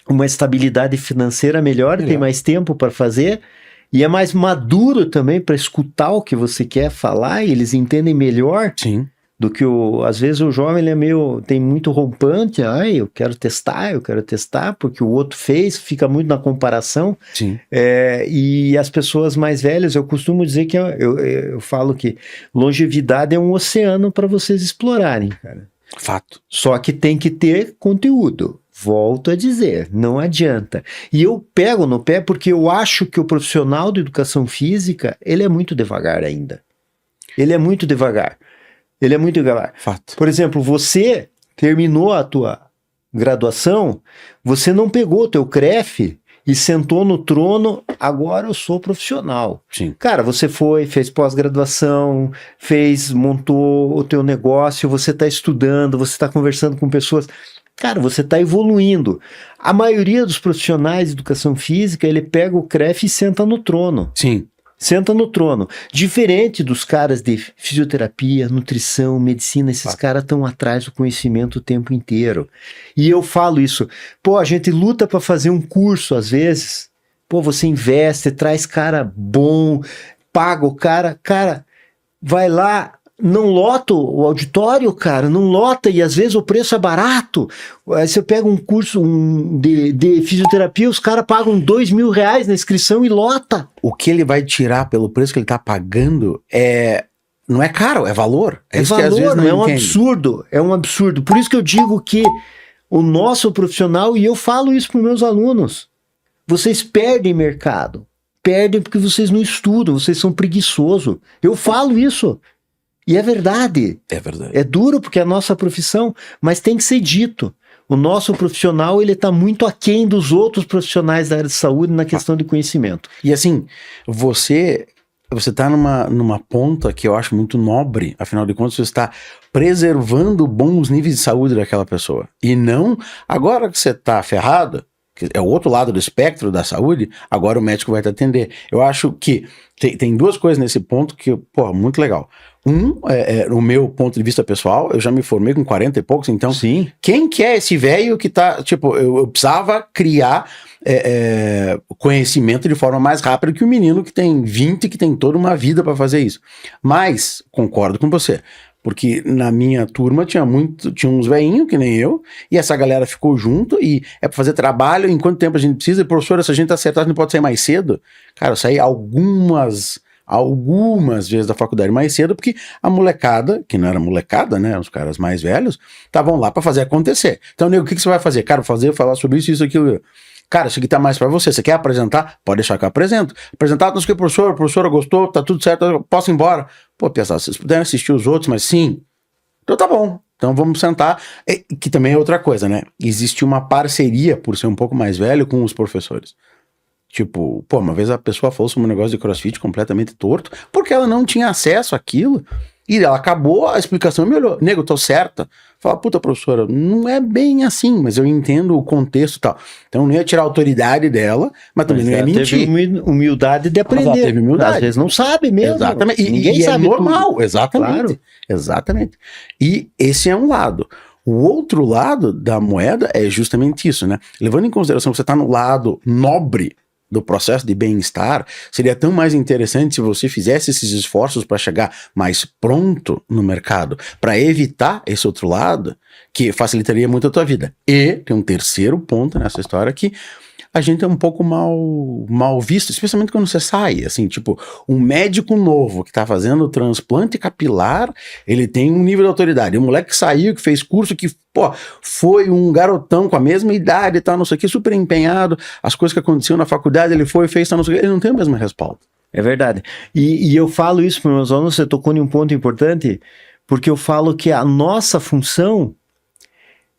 uma estabilidade financeira melhor, tem mais tempo para fazer, e é mais maduro também para escutar o que você quer falar, e eles entendem melhor. Sim. Do que às vezes o jovem ele tem muito rompante, eu quero testar, porque o outro fez, fica muito na comparação. Sim. E as pessoas mais velhas, eu costumo dizer que eu falo que longevidade é um oceano para vocês explorarem, cara. Fato. Só que tem que ter conteúdo. Volto a dizer, não adianta. E eu pego no pé porque eu acho que o profissional de educação física, ele é muito devagar ainda. Ele é muito devagar. Fato. Por exemplo, você terminou a tua graduação, você não pegou o teu CREF e sentou no trono, agora eu sou profissional. Sim. Cara, você fez pós-graduação, montou o teu negócio, você está estudando, você está conversando com pessoas. Cara, você está evoluindo. A maioria dos profissionais de educação física, ele pega o CREF e senta no trono. Sim. Senta no trono. Diferente dos caras de fisioterapia, nutrição, medicina, esses caras estão atrás do conhecimento o tempo inteiro. E eu falo isso. Pô, a gente luta para fazer um curso às vezes. Pô, você investe, traz cara bom, paga o cara. Cara, vai lá, não lota o auditório, cara, não lota, e às vezes o preço é barato. Aí você pega um curso de fisioterapia, os caras pagam R$2.000 na inscrição e lota. O que ele vai tirar pelo preço que ele tá pagando não é caro, é valor. É isso valor, que às vezes não é um entende. absurdo, é um absurdo. Por isso que eu digo que o nosso profissional, e eu falo isso para os meus alunos, vocês perdem mercado, perdem porque vocês não estudam, vocês são preguiçosos. Eu falo isso. E é verdade. É verdade. É duro porque é a nossa profissão, mas tem que ser dito. O nosso profissional, ele está muito aquém dos outros profissionais da área de saúde na questão de conhecimento. E assim, você tá numa ponta que eu acho muito nobre, afinal de contas, você está preservando bons níveis de saúde daquela pessoa. E não, agora que você tá ferrado, que é o outro lado do espectro da saúde, agora o médico vai te atender. Eu acho que tem duas coisas nesse ponto que, pô, muito legal. No meu ponto de vista pessoal, eu já me formei com 40 e poucos, então, Sim. Quem que é esse velho que tá, tipo, eu precisava criar conhecimento de forma mais rápida que o menino que tem 20, que tem toda uma vida para fazer isso. Mas, concordo com você, porque na minha turma tinha uns velhinhos que nem eu, e essa galera ficou junto, e é para fazer trabalho, em quanto tempo a gente precisa, e professor, se a gente tá acertado, não pode sair mais cedo. Cara, eu saí algumas vezes da faculdade mais cedo, porque a molecada, que não era molecada, né, os caras mais velhos, estavam lá para fazer acontecer. Então, nego, o que você vai fazer? Cara, falar sobre isso, aquilo. Cara, isso aqui tá mais para você. Você quer apresentar? Pode deixar que eu apresento. Apresentar, não sei o que, a professora gostou, tá tudo certo, eu posso ir embora. Pô, pessoal, vocês puderem assistir os outros, mas sim. Então tá bom. Então vamos sentar. Que também é outra coisa, né? Existe uma parceria, por ser um pouco mais velho, com os professores. Tipo, pô, uma vez a pessoa falou sobre um negócio de CrossFit completamente torto, porque ela não tinha acesso àquilo, e ela acabou a explicação e me olhou, nego, tô certa. Fala, puta, professora, não é bem assim, mas eu entendo o contexto e tal. Então eu não ia tirar a autoridade dela, mas também não ia mentir. Teve humildade de aprender. Mas ela teve humildade. Às vezes não sabe mesmo. Exatamente. Ninguém sabe é normal, tudo. exatamente. Claro. Exatamente. E esse é um lado. O outro lado da moeda é justamente isso, né? Levando em consideração que você está no lado nobre do processo de bem-estar, seria tão mais interessante se você fizesse esses esforços para chegar mais pronto no mercado, para evitar esse outro lado, que facilitaria muito a tua vida. E tem um terceiro ponto nessa história que a gente é um pouco mal visto, especialmente quando você sai, assim, tipo, um médico novo que tá fazendo transplante capilar, ele tem um nível de autoridade. Um moleque que saiu, que fez curso, que, pô, foi um garotão com a mesma idade e tal, não sei o que, super empenhado, as coisas que aconteciam na faculdade, ele fez, tal, não sei o que, ele não tem o mesmo respaldo. É verdade. E eu falo isso para meus alunos, você tocou em um ponto importante, porque eu falo que a nossa função,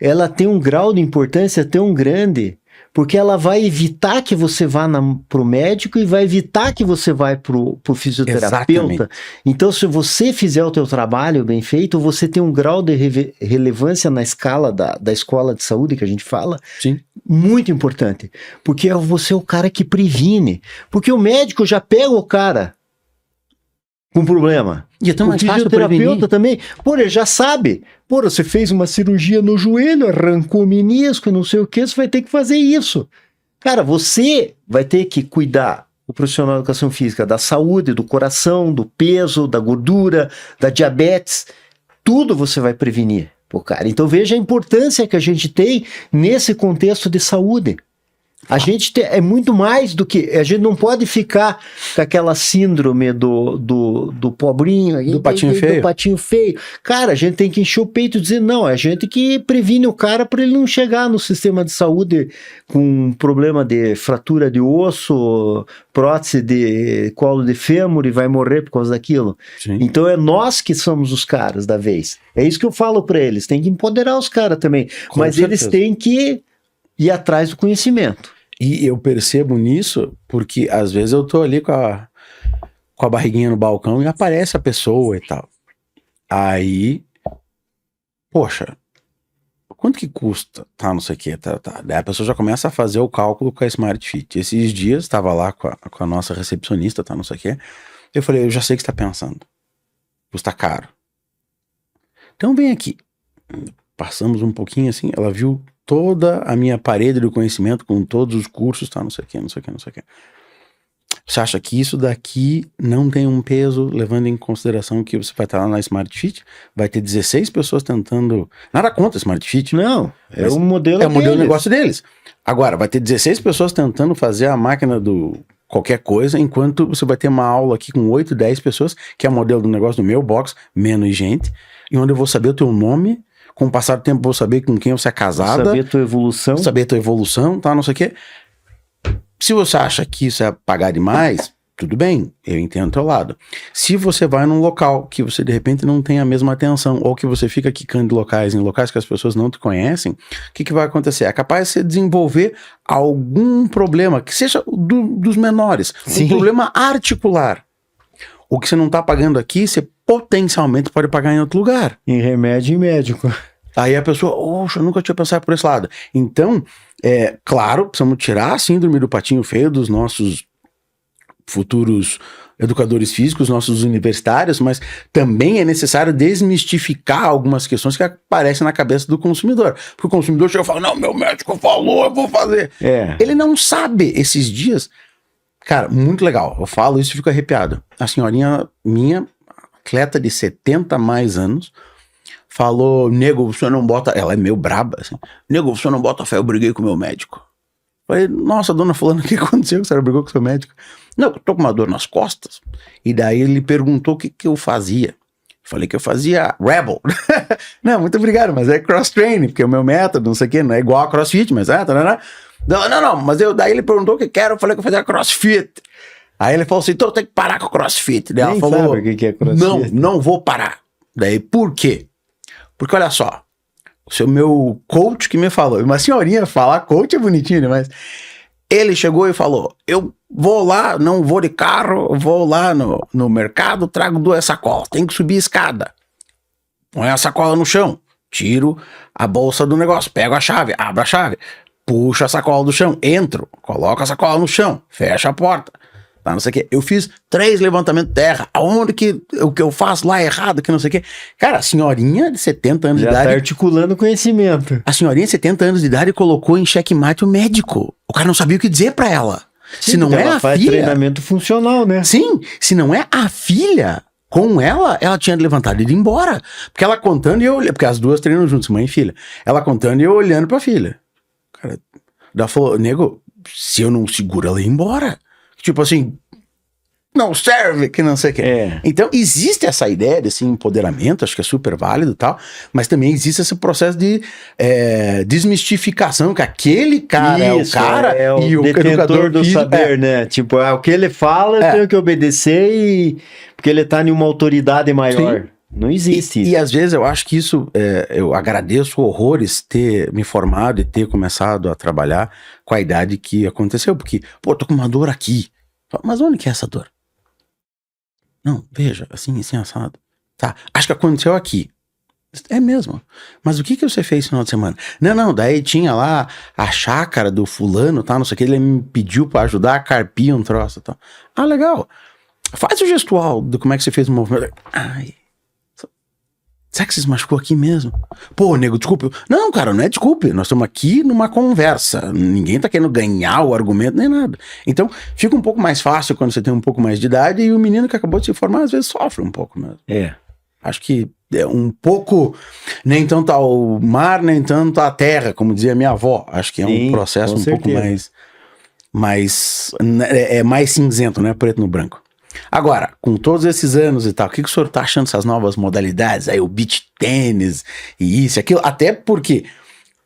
ela tem um grau de importância tão grande, porque ela vai evitar que você vá para o médico e vai evitar que você vá para o fisioterapeuta. Exatamente. Então, se você fizer o teu trabalho bem feito, você tem um grau de relevância na escala da escola de saúde que a gente fala, Sim. Muito importante. Porque você é o cara que previne. Porque o médico já pega o cara com problema. E é tão mais o fácil fisioterapeuta também, pô, ele já sabe. Pô, você fez uma cirurgia no joelho, arrancou o menisco, não sei o que, você vai ter que fazer isso. Cara, você vai ter que cuidar, o profissional de educação física, da saúde, do coração, do peso, da gordura, da diabetes. Tudo você vai prevenir, pô, cara. Então veja a importância que a gente tem nesse contexto de saúde. A gente é muito mais do que... A gente não pode ficar com aquela síndrome do pobrinho... Do patinho feio. Do patinho feio. Cara, a gente tem que encher o peito e dizer, não, é a gente que previne o cara para ele não chegar no sistema de saúde com problema de fratura de osso, prótese de colo de fêmur e vai morrer por causa daquilo. Sim. Então é nós que somos os caras da vez. É isso que eu falo para eles. Tem que empoderar os caras também. Com Mas certeza. eles têm que ir atrás do conhecimento. E eu percebo nisso porque às vezes eu tô ali com a barriguinha no balcão e aparece a pessoa e tal. Aí, poxa, quanto que custa? Tá, não sei o que, tá. Daí a pessoa já começa a fazer o cálculo com a Smart Fit. Esses dias, estava lá com a nossa recepcionista, tá, não sei o que. Eu falei, eu já sei o que você tá pensando. Custa caro. Então vem aqui. Passamos um pouquinho assim, ela viu toda a minha parede do conhecimento com todos os cursos, tá, não sei o que. Você acha que isso daqui não tem um peso, levando em consideração que você vai estar lá na Smart Fit, vai ter 16 pessoas tentando... Nada contra a Smart Fit. Não, é o modelo É o modelo de negócio deles. Agora, vai ter 16 pessoas tentando fazer a máquina do qualquer coisa, enquanto você vai ter uma aula aqui com 8, 10 pessoas, que é o modelo do negócio do meu box, menos gente, e onde eu vou saber o teu nome, com o passar do tempo eu vou saber com quem você é casada. Saber tua evolução, tá, não sei o quê. Se você acha que isso é pagar demais, tudo bem, eu entendo o teu lado. Se você vai num local que você de repente não tem a mesma atenção, ou que você fica quicando em locais que as pessoas não te conhecem, o que vai acontecer? É capaz de você desenvolver algum problema, que seja dos menores, Sim. Um problema articular. O que você não tá pagando aqui, você potencialmente pode pagar em outro lugar. Em remédio e médico. Aí a pessoa, oxa, eu nunca tinha pensado por esse lado. Então, claro, precisamos tirar a síndrome do patinho feio dos nossos futuros educadores físicos, nossos universitários, mas também é necessário desmistificar algumas questões que aparecem na cabeça do consumidor. Porque o consumidor chega e fala, não, meu médico falou, eu vou fazer. Ele não sabe. Esses dias, cara, muito legal, eu falo isso e fico arrepiado. A senhorinha minha, atleta de 70 mais anos, falou, nego, você não bota... Ela é meio braba, assim. Nego, você não bota fé, eu briguei com o meu médico. Falei, nossa, dona fulana, o que aconteceu que a senhora brigou com o seu médico? Não, eu tô com uma dor nas costas. E daí ele perguntou o que eu fazia. Falei que eu fazia Rebel. Não, muito obrigado, mas é cross-training, porque o meu método, não sei o quê, não é igual a CrossFit, mas Não, mas daí ele perguntou o que quero, eu falei que eu fazia CrossFit. Aí ele falou assim, então eu tenho que parar com o CrossFit. Daí ela falou, sabe o que é CrossFit. Não vou parar. Daí, por quê? Porque olha só, o seu meu coach que me falou, uma senhorinha falar coach é bonitinho, né? Mas ele chegou e falou, eu vou lá, não vou de carro, vou lá no mercado, trago 2 sacolas, tem que subir a escada, põe a sacola no chão, tiro a bolsa do negócio, pego a chave, abro a chave, puxo a sacola do chão, entro, coloco a sacola no chão, fecho a porta. Não sei o que. Eu fiz 3 levantamentos de terra. Aonde que o que eu faço lá é errado, que não sei o que. Cara, a senhorinha de 70 anos de idade... Já tá articulando conhecimento. A senhorinha de 70 anos de idade colocou em xeque-mate o médico. O cara não sabia o que dizer pra ela. Sim, se não é a faz filha... treinamento funcional, né? Sim, se não é a filha... Com ela tinha levantado e ido embora. Porque ela contando e eu olhando... Porque as duas treinam juntos, mãe e filha. Ela contando e eu olhando pra filha. Cara, ela falou, nego, se eu não seguro, ela ia embora. Tipo assim, não serve, que não sei o que. Então, existe essa ideia desse empoderamento, acho que é super válido e tal, mas também existe esse processo de desmistificação, que aquele cara Isso, é o cara e o detentor do saber, né? Tipo, o que ele fala, eu tenho que obedecer porque ele tá em uma autoridade maior. Sim. Não existe isso. E às vezes eu acho que isso, eu agradeço horrores ter me formado e ter começado a trabalhar com a idade que aconteceu, porque, pô, tô com uma dor aqui. Mas onde que é essa dor? Não, veja, assim assado. Tá, acho que aconteceu aqui. É mesmo. Mas o que você fez no final de semana? Não, daí tinha lá a chácara do fulano, tá, não sei o que, ele me pediu pra ajudar a carpir um troço, tá. Ah, legal. Faz o gestual de como é que você fez o movimento. Ai... Será que você se machucou aqui mesmo? Pô, nego, desculpe. Não, cara, não é desculpe. Nós estamos aqui numa conversa. Ninguém tá querendo ganhar o argumento nem nada. Então, fica um pouco mais fácil quando você tem um pouco mais de idade e o menino que acabou de se formar, às vezes, sofre um pouco mesmo. Acho que é um pouco... Nem tanto ao mar, nem tanto à terra, como dizia minha avó. Acho que é um processo um pouco mais cinzento, né? Preto no branco. Agora, com todos esses anos e tal, o que o senhor tá achando dessas novas modalidades? Aí o beach tênis e isso, aquilo. Até porque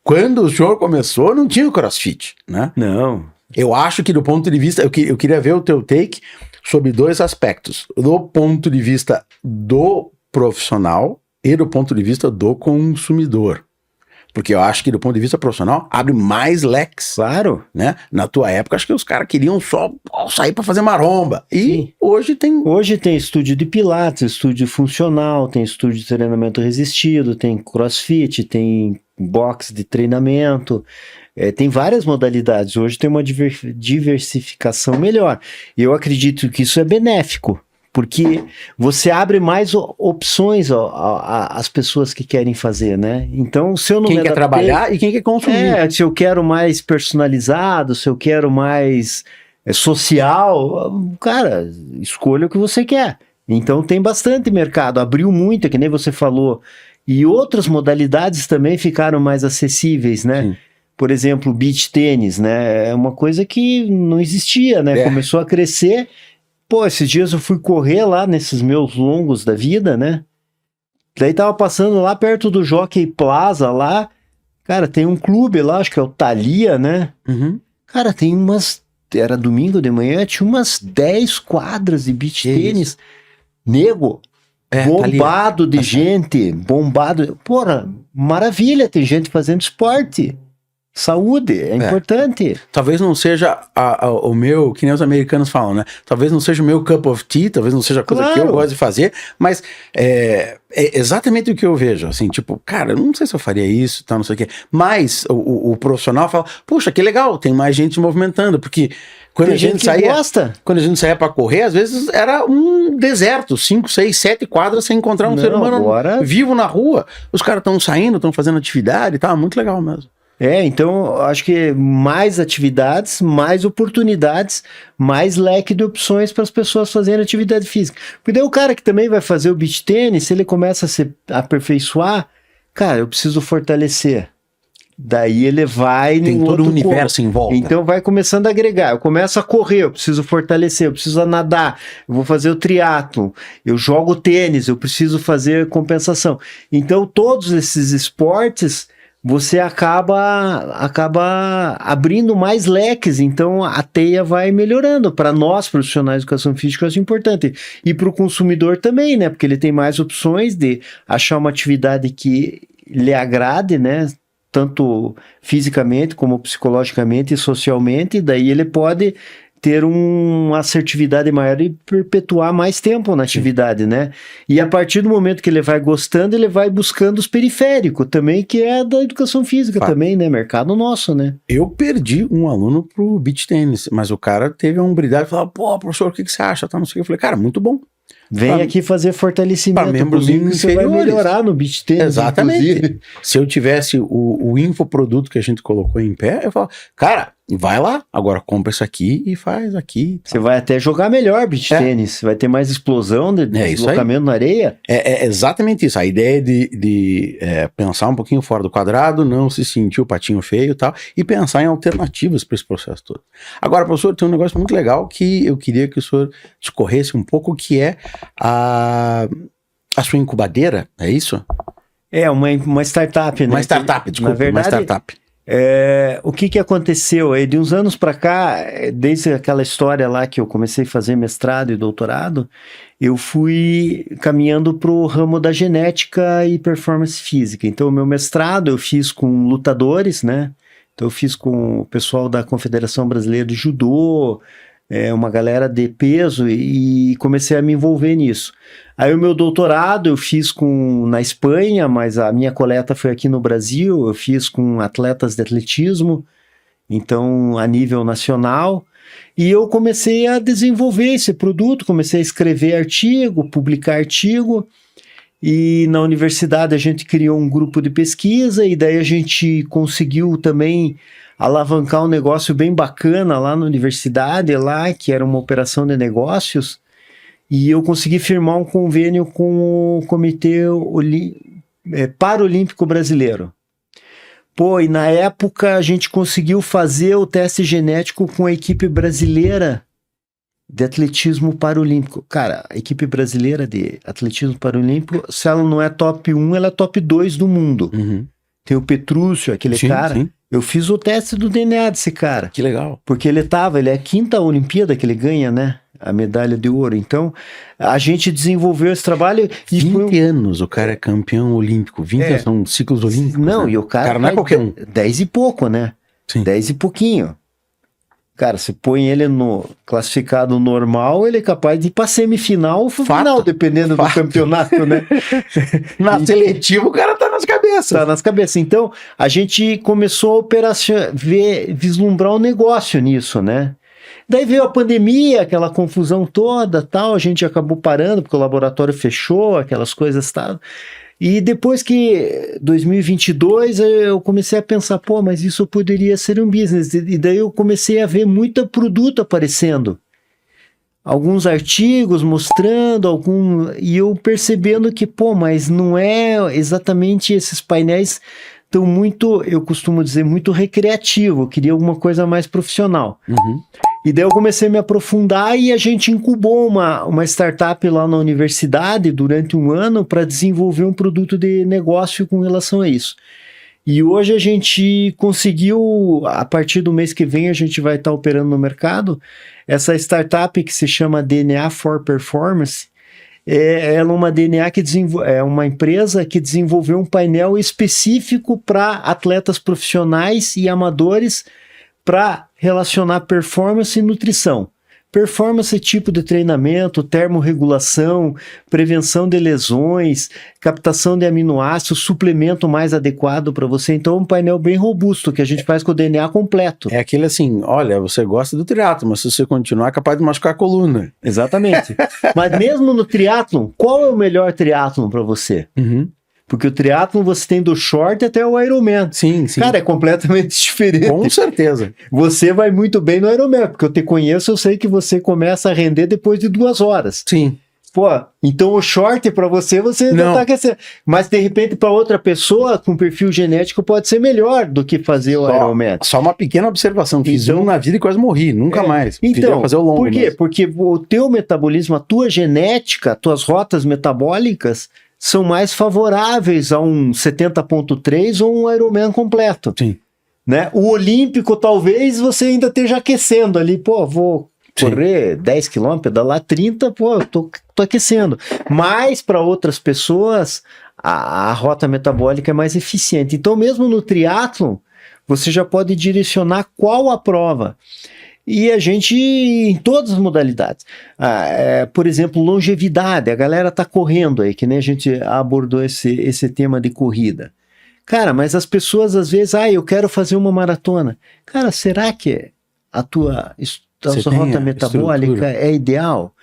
quando o senhor começou, não tinha o CrossFit, né? Não. Eu acho que do ponto de vista... Eu queria ver o teu take sobre 2 aspectos. Do ponto de vista do profissional e do ponto de vista do consumidor. Porque eu acho que do ponto de vista profissional, abre mais leques. Claro. Né? Na tua época, acho que os caras queriam só sair para fazer maromba. E sim, hoje tem... Hoje tem estúdio de pilates, estúdio funcional, tem estúdio de treinamento resistido, tem crossfit, tem box de treinamento, tem várias modalidades. Hoje tem uma diversificação melhor. E eu acredito que isso é benéfico, porque você abre mais opções às pessoas que querem fazer, né? Então, se eu não quem quer trabalhar e quem quer consumir. Se eu quero mais personalizado, se eu quero mais social, cara, escolha o que você quer. Então, tem bastante mercado, abriu muito, que nem você falou. E outras modalidades também ficaram mais acessíveis, né? Sim. Por exemplo, beach tênis, né? É uma coisa que não existia, né? Começou a crescer. Pô, esses dias eu fui correr lá nesses meus longos da vida, né? Daí tava passando lá perto do Jockey Plaza lá. Cara, tem um clube lá, acho que é o Thalia, né? Uhum. Cara, tem umas... Era domingo de manhã, tinha umas 10 quadras de beach tênis. Nego, bombado de gente, bombado. Porra, maravilha, tem gente fazendo esporte. Saúde, é importante. Talvez não seja o meu, que nem os americanos falam, né? Talvez não seja o meu cup of tea, talvez não seja a coisa que eu gosto de fazer, mas é exatamente o que eu vejo, assim, tipo, cara, não sei se eu faria isso, tal, não sei o quê. Mas o profissional fala, puxa, que legal, tem mais gente movimentando, porque quando a gente saía para correr, às vezes era um deserto, 5, 6, 7 quadras sem encontrar um ser humano vivo na rua. Os caras estão saindo, estão fazendo atividade e tal, muito legal mesmo. Então, acho que mais atividades, mais oportunidades, mais leque de opções para as pessoas fazerem atividade física. Porque daí o cara que também vai fazer o beach tênis, se ele começa a se aperfeiçoar, cara, eu preciso fortalecer. Daí ele vai... Tem todo o universo em volta. Então vai começando a agregar. Eu começo a correr, eu preciso fortalecer, eu preciso nadar, eu vou fazer o triatlo, eu jogo tênis, eu preciso fazer compensação. Então todos esses esportes... você acaba abrindo mais leques, então a teia vai melhorando. Para nós, profissionais de educação física, isso é importante. E para o consumidor também, né? Porque ele tem mais opções de achar uma atividade que lhe agrade, né? Tanto fisicamente, como psicologicamente e socialmente, e daí ele pode ter uma assertividade maior e perpetuar mais tempo na atividade, né? E a partir do momento que ele vai gostando, ele vai buscando os periféricos também, que é da educação física também, né? Mercado nosso, né? Eu perdi um aluno pro beach tênis, mas o cara teve a umbridade e falou, pô, professor, o que você acha? Tá, não sei o que. Eu falei, cara, muito bom. Vem aqui fazer fortalecimento para membros inferiores. Você vai melhorar no beach tênis. Exatamente. Inclusive. Se eu tivesse o infoproduto que a gente colocou em pé, eu falo, cara, vai lá, agora compra isso aqui e faz aqui. Você vai até jogar melhor beach tênis, vai ter mais explosão de deslocamento na areia. É exatamente isso, a ideia de pensar um pouquinho fora do quadrado, não se sentir o patinho feio e tal, e pensar em alternativas para esse processo todo. Agora, professor, tem um negócio muito legal que eu queria que o senhor discorresse um pouco, que é a sua incubadeira, é isso? É, uma startup, né? Uma startup, desculpa, na verdade, uma startup. O que aconteceu aí de uns anos para cá, desde aquela história lá que eu comecei a fazer mestrado e doutorado, eu fui caminhando para o ramo da genética e performance física. Então, o meu mestrado eu fiz com lutadores, né? Então, eu fiz com o pessoal da Confederação Brasileira de Judô, uma galera de peso, e comecei a me envolver nisso. Aí o meu doutorado eu fiz na Espanha, mas a minha coleta foi aqui no Brasil, eu fiz com atletas de atletismo, então a nível nacional, e eu comecei a desenvolver esse produto, comecei a escrever artigo, publicar artigo, e na universidade a gente criou um grupo de pesquisa, e daí a gente conseguiu também alavancar um negócio bem bacana lá na universidade, lá, que era uma operação de negócios, e eu consegui firmar um convênio com o Comitê Paralímpico Brasileiro. Pô, e na época a gente conseguiu fazer o teste genético com a equipe brasileira de atletismo paralímpico. Cara, a equipe brasileira de atletismo paralímpico, se ela não é top 1, ela é top 2 do mundo. Uhum. Tem o Petrúcio, aquele cara. Sim. Eu fiz o teste do DNA desse cara. Que legal. Porque ele é a quinta Olimpíada que ele ganha, né? A medalha de ouro. Então, a gente desenvolveu esse trabalho. 20 anos, o cara é campeão olímpico. 20 são ciclos olímpicos. Não, né? e o cara não é qualquer um. 10 e pouco, né? Sim. 10 e pouquinho. Cara, você põe ele no classificado normal, ele é capaz de ir pra semifinal ou final, dependendo do campeonato, né? Na seletiva, o cara tá nas cabeças. Tá nas cabeças. Então, a gente começou a vislumbrar um negócio nisso, né? Daí veio a pandemia, aquela confusão toda, tal, a gente acabou parando, porque o laboratório fechou, aquelas coisas, tal. E depois que 2022 eu comecei a pensar, pô, mas isso poderia ser um business. E daí eu comecei a ver muito produto aparecendo. Alguns artigos mostrando, e eu percebendo que, pô, mas não é exatamente esses painéis tão muito, eu costumo dizer, muito recreativo. Eu queria alguma coisa mais profissional. Uhum. E daí eu comecei a me aprofundar e a gente incubou uma startup lá na universidade durante um ano para desenvolver um produto de negócio com relação a isso. E hoje a gente conseguiu, a partir do mês que vem a gente vai estar operando no mercado, essa startup que se chama DNA for Performance. Ela é uma DNA é uma empresa que desenvolveu um painel específico para atletas profissionais e amadores para relacionar performance e nutrição. Performance é tipo de treinamento, termorregulação, prevenção de lesões, captação de aminoácidos, suplemento mais adequado para você. Então é um painel bem robusto que a gente faz com o DNA completo. É aquele assim, olha, você gosta do triatlo, mas se você continuar é capaz de machucar a coluna. Exatamente. Mas mesmo no triatlon, qual é o melhor triatlon para você? Uhum. Porque o triatlon você tem do short até o Ironman. Sim, sim. Cara, é completamente diferente. Com certeza. Você vai muito bem no Ironman, porque eu te conheço, eu sei que você começa a render depois de 2 horas. Sim. Pô, então o short para você não tá aquecendo. Mas de repente para outra pessoa com perfil genético pode ser melhor do que fazer o Ironman. Só uma pequena observação, fiz um na vida e quase morri, nunca mais. Então, fazer o longo, por quê? Mas... Porque o teu metabolismo, a tua genética, tuas rotas metabólicas são mais favoráveis a um 70.3 ou um Ironman completo. Sim. Né? O olímpico, talvez, você ainda esteja aquecendo ali. Pô, vou correr 10 km, pedalar 30, pô, tô aquecendo. Mas para outras pessoas, a rota metabólica é mais eficiente. Então, mesmo no triatlon, você já pode direcionar qual a prova. E a gente, em todas as modalidades, por exemplo, longevidade, a galera tá correndo aí, que nem a gente abordou esse tema de corrida. Cara, mas as pessoas às vezes, eu quero fazer uma maratona. Cara, será que a sua rota metabólica é ideal?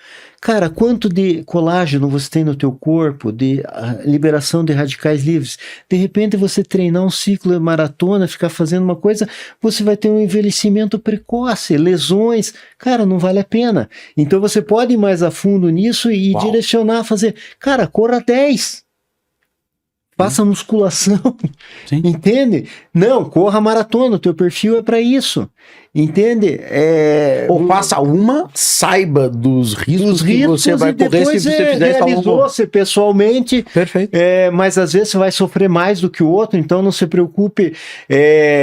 Cara, quanto de colágeno você tem no teu corpo, de liberação de radicais livres? De repente você treinar um ciclo de maratona, ficar fazendo uma coisa, você vai ter um envelhecimento precoce, lesões. Cara, não vale a pena. Então você pode ir mais a fundo nisso e direcionar, fazer. Cara, corra 10. Faça musculação. Sim. Entende? Não, corra maratona, o teu perfil é para isso. Entende? Ou faça uma, saiba dos riscos que você vai correr se você fizer realizou-se pessoalmente. Perfeito. Mas às vezes você vai sofrer mais do que o outro, então não se preocupe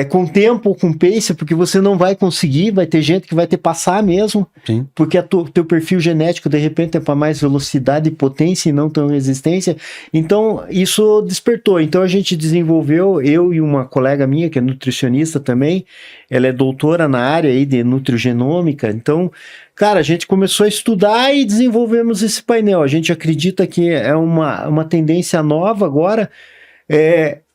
com tempo, com pace, porque você não vai conseguir, vai ter gente que vai te passar mesmo. Sim. Porque teu perfil genético de repente é para mais velocidade e potência e não tão resistência. Então isso despertou. Então a gente desenvolveu, eu e uma colega minha que é nutricionista também, ela é doutora na área aí de nutrigenômica. Então, cara, a gente começou a estudar e desenvolvemos esse painel. A gente acredita que é uma tendência nova agora,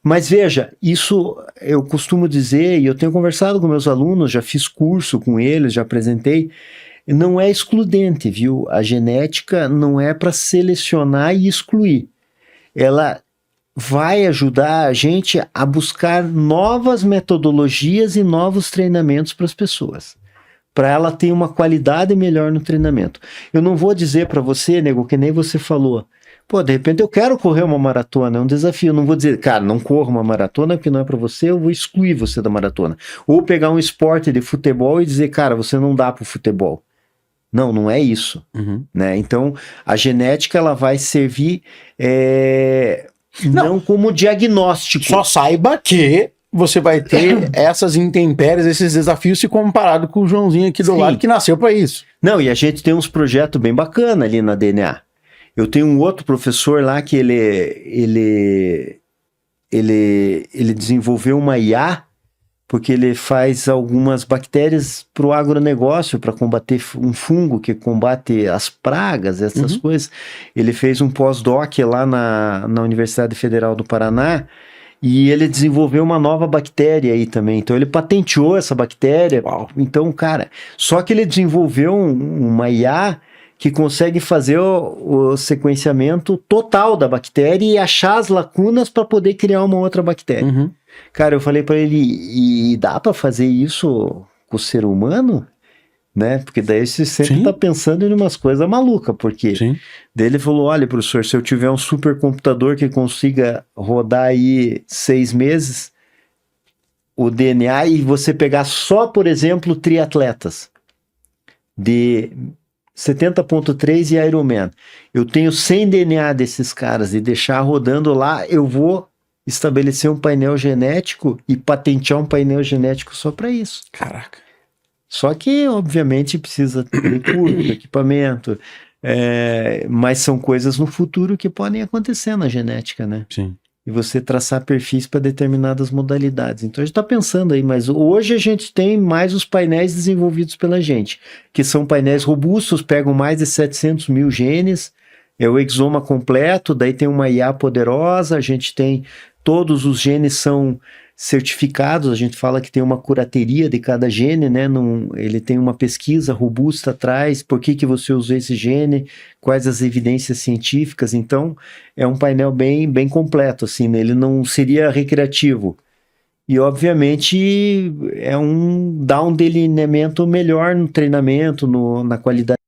mas veja, isso eu costumo dizer, e eu tenho conversado com meus alunos, já fiz curso com eles, já apresentei, não é excludente, viu? A genética não é para selecionar e excluir. Ela vai ajudar a gente a buscar novas metodologias e novos treinamentos para as pessoas, para ela ter uma qualidade melhor no treinamento. Eu não vou dizer para você, nego, que nem você falou, pô, de repente eu quero correr uma maratona, é um desafio, eu não vou dizer, cara, não corra uma maratona porque não é para você, eu vou excluir você da maratona. Ou pegar um esporte de futebol e dizer, cara, você não dá para o futebol. Não é isso. Né? Então, a genética ela vai servir não como diagnóstico. Só saiba que você vai ter essas intempéries, esses desafios, se comparado com o Joãozinho aqui do lado, que nasceu para isso. Não, e a gente tem uns projetos bem bacanas ali na DNA. Eu tenho um outro professor lá que ele desenvolveu uma IA, porque ele faz algumas bactérias para o agronegócio, para combater um fungo que combate as pragas, essas coisas. Ele fez um pós-doc lá na Universidade Federal do Paraná, e ele desenvolveu uma nova bactéria aí também. Então ele patenteou essa bactéria. Uau. Então, cara, só que ele desenvolveu uma IA que consegue fazer o sequenciamento total da bactéria e achar as lacunas para poder criar uma outra bactéria. Cara, eu falei para ele, e dá para fazer isso com o ser humano? Né? Porque daí você sempre tá pensando em umas coisas malucas, porque daí ele falou, olha, professor, se eu tiver um supercomputador que consiga rodar aí 6 meses o DNA e você pegar só, por exemplo, triatletas de 70.3 e Ironman, eu tenho 100 DNA desses caras e deixar rodando lá, eu vou estabelecer um painel genético e patentear um painel genético só para isso. Caraca. Só que, obviamente, precisa ter recurso, equipamento, mas são coisas no futuro que podem acontecer na genética, né? Sim. E você traçar perfis para determinadas modalidades. Então a gente está pensando aí, mas hoje a gente tem mais os painéis desenvolvidos pela gente, que são painéis robustos, pegam mais de 700 mil genes, é o exoma completo, daí tem uma IA poderosa, a gente tem todos os genes são certificados, a gente fala que tem uma curateria de cada gene, né? Ele tem uma pesquisa robusta atrás, por que você usou esse gene, quais as evidências científicas, então é um painel bem completo, assim, né? Ele não seria recreativo. E, obviamente, dá um delineamento melhor no treinamento, na qualidade.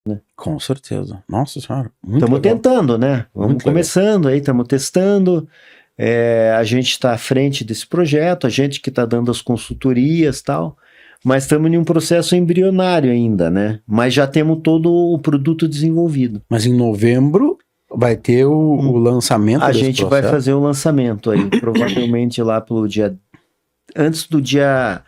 Né? Com certeza. Nossa senhora. Estamos tentando, né? Vamos começando aí, estamos testando. A gente está à frente desse projeto, a gente que está dando as consultorias e tal, mas estamos em um processo embrionário ainda, né? Mas já temos todo o produto desenvolvido. Mas em novembro vai ter o lançamento desse gente processo? Vai fazer o lançamento aí, provavelmente lá pelo dia... Antes do dia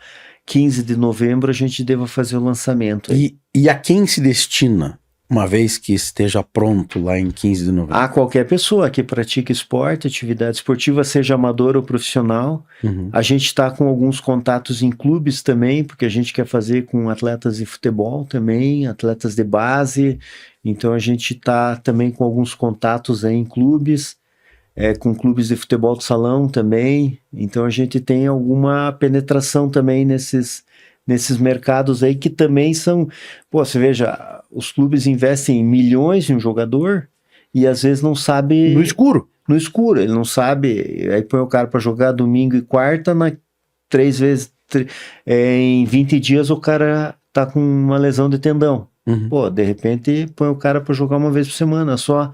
15 de novembro a gente deva fazer o lançamento. E a quem se destina? Uma vez que esteja pronto lá em 15 de novembro. A qualquer pessoa que pratica esporte, atividade esportiva, seja amador ou profissional. A gente está com alguns contatos em clubes também, porque a gente quer fazer com atletas de futebol também, atletas de base. Então a gente está também com alguns contatos aí em clubes, com clubes de futebol de salão também. Então a gente tem alguma penetração também nesses mercados aí que também são... Pô, você veja... Os clubes investem milhões em um jogador e às vezes não sabe... No escuro. No escuro, ele não sabe... Aí põe o cara para jogar domingo e quarta, 3 vezes... em 20 dias o cara tá com uma lesão de tendão. Pô, de repente põe o cara para jogar uma vez por semana só.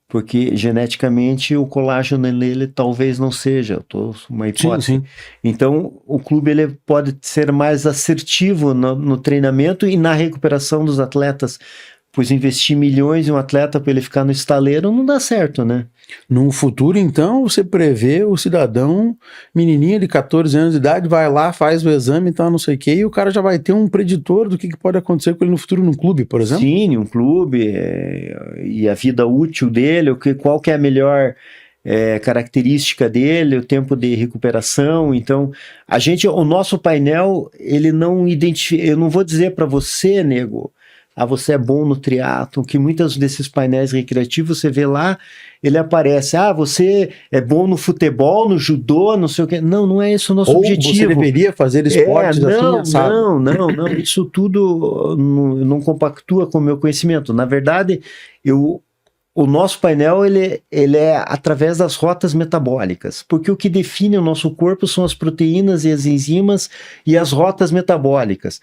Porque geneticamente o colágeno nele talvez não seja. Uma hipótese. Sim. Então o clube ele pode ser mais assertivo no treinamento e na recuperação dos atletas. Pois investir milhões em um atleta para ele ficar no estaleiro não dá certo, né? No futuro, então, você prevê o cidadão, menininho de 14 anos de idade, vai lá, faz o exame e tal, não sei o quê, e o cara já vai ter um preditor do que pode acontecer com ele no futuro num clube, por exemplo? Sim, um clube, e a vida útil dele, qual que é a melhor característica dele, o tempo de recuperação. Então, o nosso painel, ele não identifica, eu não vou dizer para você, nego, você é bom no triatlon, que muitos desses painéis recreativos, você vê lá, ele aparece, você é bom no futebol, no judô, não sei o quê. Não é esse o nosso objetivo. Você deveria fazer esportes assim, sabe? Não, isso tudo não compactua com o meu conhecimento. Na verdade, o nosso painel, ele é através das rotas metabólicas, porque o que define o nosso corpo são as proteínas e as enzimas e as rotas metabólicas.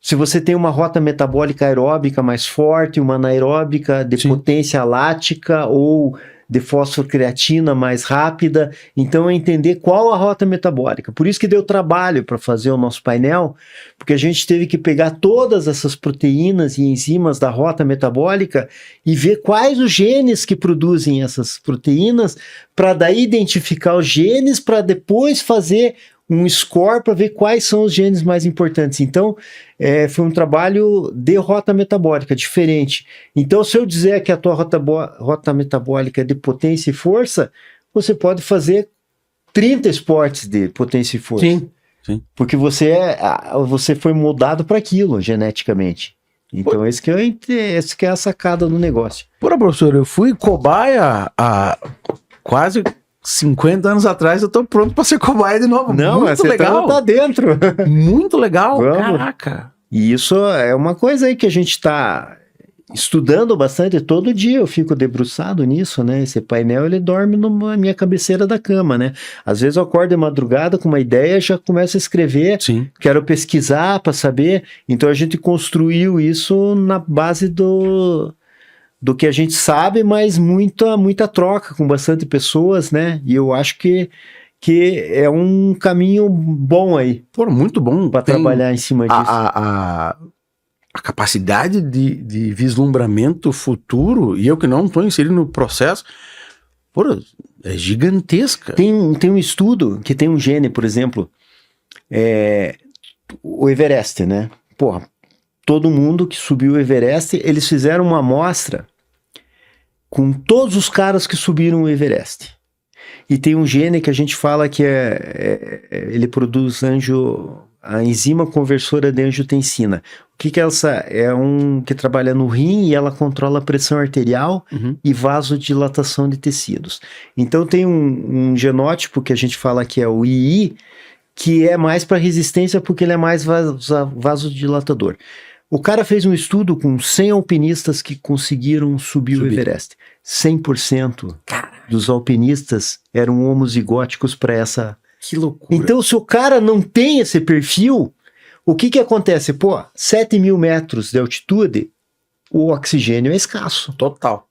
Se você tem uma rota metabólica aeróbica mais forte, uma anaeróbica de potência lática ou de fosfocreatina mais rápida. Então é entender qual a rota metabólica. Por isso que deu trabalho para fazer o nosso painel, porque a gente teve que pegar todas essas proteínas e enzimas da rota metabólica e ver quais os genes que produzem essas proteínas, para daí identificar os genes, para depois fazer um score para ver quais são os genes mais importantes. Então, foi um trabalho de rota metabólica, diferente. Então, se eu dizer que a tua rota metabólica é de potência e força, você pode fazer 30 esportes de potência e força. Sim. Porque você foi moldado para aquilo, geneticamente. Então, esse que é a sacada do negócio. Porra, professor, eu fui cobaia há quase 50 anos atrás, eu tô pronto para ser cobaia de novo. Não, muito você legal. tá dentro. Muito legal, Vamos. Caraca. E isso é uma coisa aí que a gente tá estudando bastante. Todo dia eu fico debruçado nisso, né? Esse painel, ele dorme na minha cabeceira da cama, né? Às vezes eu acordo de madrugada com uma ideia, já começo a escrever, Sim. quero pesquisar para saber. Então a gente construiu isso na base do que a gente sabe, mas muita troca com bastante pessoas, né? E eu acho que é um caminho bom aí. Pô, muito bom. Para trabalhar em cima disso. A capacidade de vislumbramento futuro, e eu que não estou inserido no processo, porra, é gigantesca. Tem um estudo que tem um gene, por exemplo, o Everest, né? Porra, todo mundo que subiu o Everest, eles fizeram uma amostra com todos os caras que subiram o Everest. E tem um gene que a gente fala que ele produz a enzima conversora de angiotensina. O que é essa? É um que trabalha no rim e ela controla a pressão arterial e vasodilatação de tecidos. Então tem um genótipo que a gente fala que é o II, que é mais para resistência porque ele é mais vasodilatador. O cara fez um estudo com 100 alpinistas que conseguiram subir o Everest. 100% dos alpinistas eram homozigóticos para essa... Que loucura. Então, se o cara não tem esse perfil, o que acontece? Pô, 7.000 metros de altitude, o oxigênio é escasso. Total.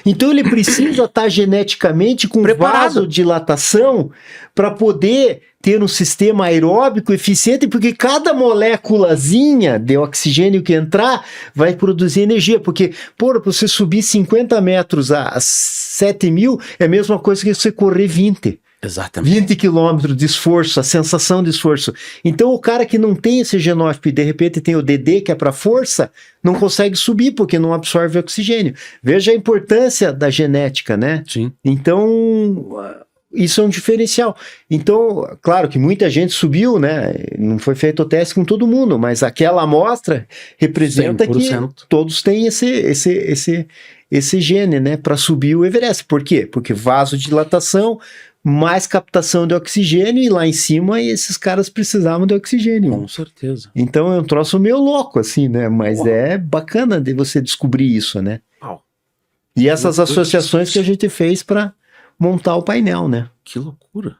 Então, ele precisa estar geneticamente com vasodilatação para poder ter um sistema aeróbico eficiente, porque cada moléculazinha de oxigênio que entrar vai produzir energia. Porque, para você subir 50 metros a 7.000, é a mesma coisa que você correr 20. Exatamente. 20 quilômetros de esforço, a sensação de esforço. Então, o cara que não tem esse genótipo e de repente tem o DD, que é para força, não consegue subir porque não absorve oxigênio. Veja a importância da genética, né? Sim. Então, isso é um diferencial. Então, claro que muita gente subiu, né? Não foi feito o teste com todo mundo, mas aquela amostra representa 100%. que todos têm esse gene, né? Para subir o Everest. Por quê? Porque vasodilatação, mais captação de oxigênio, e lá em cima esses caras precisavam de oxigênio. Com certeza. Então é um troço meio louco, assim, né? Mas é bacana de você descobrir isso, né? Uau. E essas associações que a gente fez para montar o painel, né? Que loucura.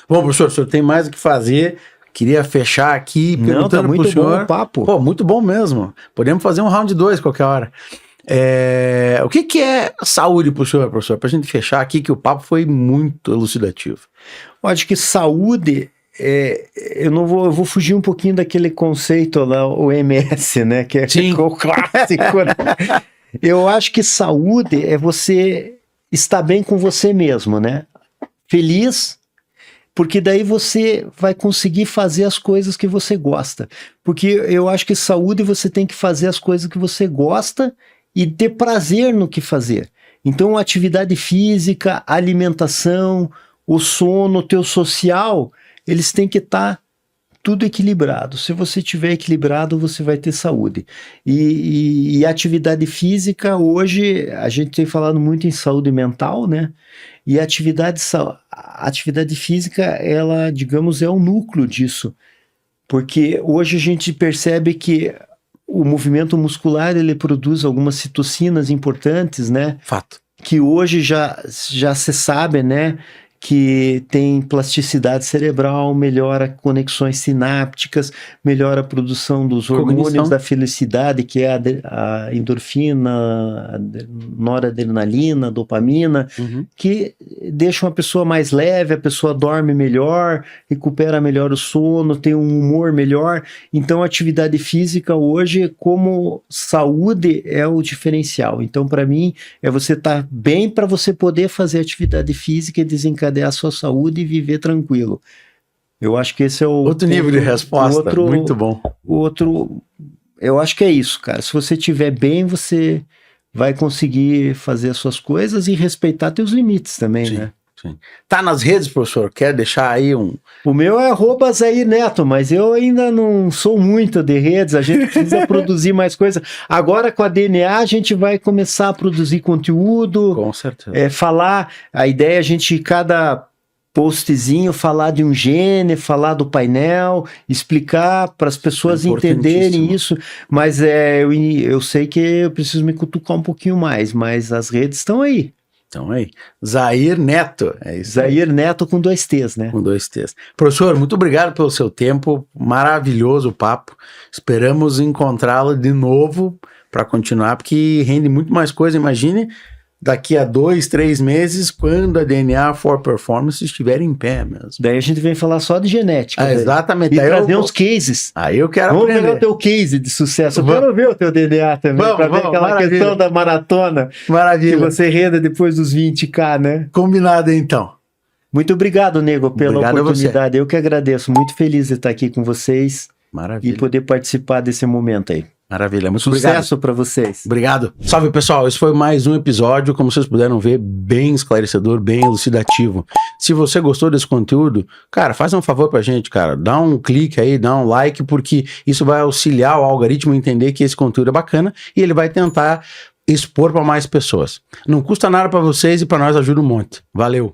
Bom, professor, o senhor tem mais o que fazer. Queria fechar aqui perguntando Não, tá muito pro senhor. bom o papo. Pô, muito bom mesmo. Podemos fazer um round 2 qualquer hora. O que é saúde pro senhor, professor? Pra gente fechar aqui, que o papo foi muito elucidativo. Eu acho que saúde, eu vou fugir um pouquinho daquele conceito lá, o MS, né? Que é o clássico, né? Eu acho que saúde é você estar bem com você mesmo, né? Feliz, porque daí você vai conseguir fazer as coisas que você gosta. Porque eu acho que saúde você tem que fazer as coisas que você gosta e ter prazer no que fazer. Então, atividade física, alimentação, o sono, o teu social, eles têm que estar tudo equilibrado. Se você estiver equilibrado, você vai ter saúde. E atividade física, hoje, a gente tem falado muito em saúde mental, né? E a atividade física, ela, digamos, é o núcleo disso. Porque hoje a gente percebe que o movimento muscular, ele produz algumas citocinas importantes, né? Fato. Que hoje já se sabe, né? que tem plasticidade cerebral, melhora conexões sinápticas, melhora a produção dos hormônios da felicidade, que é a endorfina, a noradrenalina, a dopamina, que deixa uma pessoa mais leve, a pessoa dorme melhor, recupera melhor o sono, tem um humor melhor. Então, a atividade física hoje, como saúde, é o diferencial. Então, para mim, é você estar bem para você poder fazer atividade física e desencadear a sua saúde e viver tranquilo. Eu acho que esse é o... Outro nível de resposta, muito bom. Eu acho que é isso, cara. Se você estiver bem, você vai conseguir fazer as suas coisas e respeitar teus limites também, né? Sim. Tá nas redes, professor? Quer deixar aí um... O meu é @ZairNeto, mas eu ainda não sou muito de redes, a gente precisa produzir mais coisa. Agora com a DNA a gente vai começar a produzir conteúdo. Com certeza. Falar, a ideia é a gente, cada postzinho, falar de um gene, falar do painel, explicar para as pessoas entenderem isso, mas eu sei que eu preciso me cutucar um pouquinho mais, mas as redes estão aí. Então aí, Zair Neto, é isso. Zair Neto com 2 T's, né? Com 2 T's. Professor, muito obrigado pelo seu tempo, maravilhoso o papo. Esperamos encontrá-lo de novo para continuar, porque rende muito mais coisa. Imagine daqui a 2, 3 meses, quando a DNA for Performance estiver em pé mesmo. Daí a gente vem falar só de genética. Exatamente. E trazer uns cases. Aí eu quero aprender. Vamos ver o teu case de sucesso. Eu quero ver o teu DNA também, para ver aquela questão da maratona. Maravilha. Que você renda depois dos 20K, né? Combinado, então. Muito obrigado, Nego, pela oportunidade. Eu que agradeço. Muito feliz de estar aqui com vocês. Maravilha. E poder participar desse momento aí. Maravilha, muito sucesso para vocês. Obrigado. Salve, pessoal. Esse foi mais um episódio, como vocês puderam ver, bem esclarecedor, bem elucidativo. Se você gostou desse conteúdo, cara, faz um favor pra gente, cara. Dá um clique aí, dá um like, porque isso vai auxiliar o algoritmo a entender que esse conteúdo é bacana e ele vai tentar expor para mais pessoas. Não custa nada para vocês e para nós ajuda um monte. Valeu.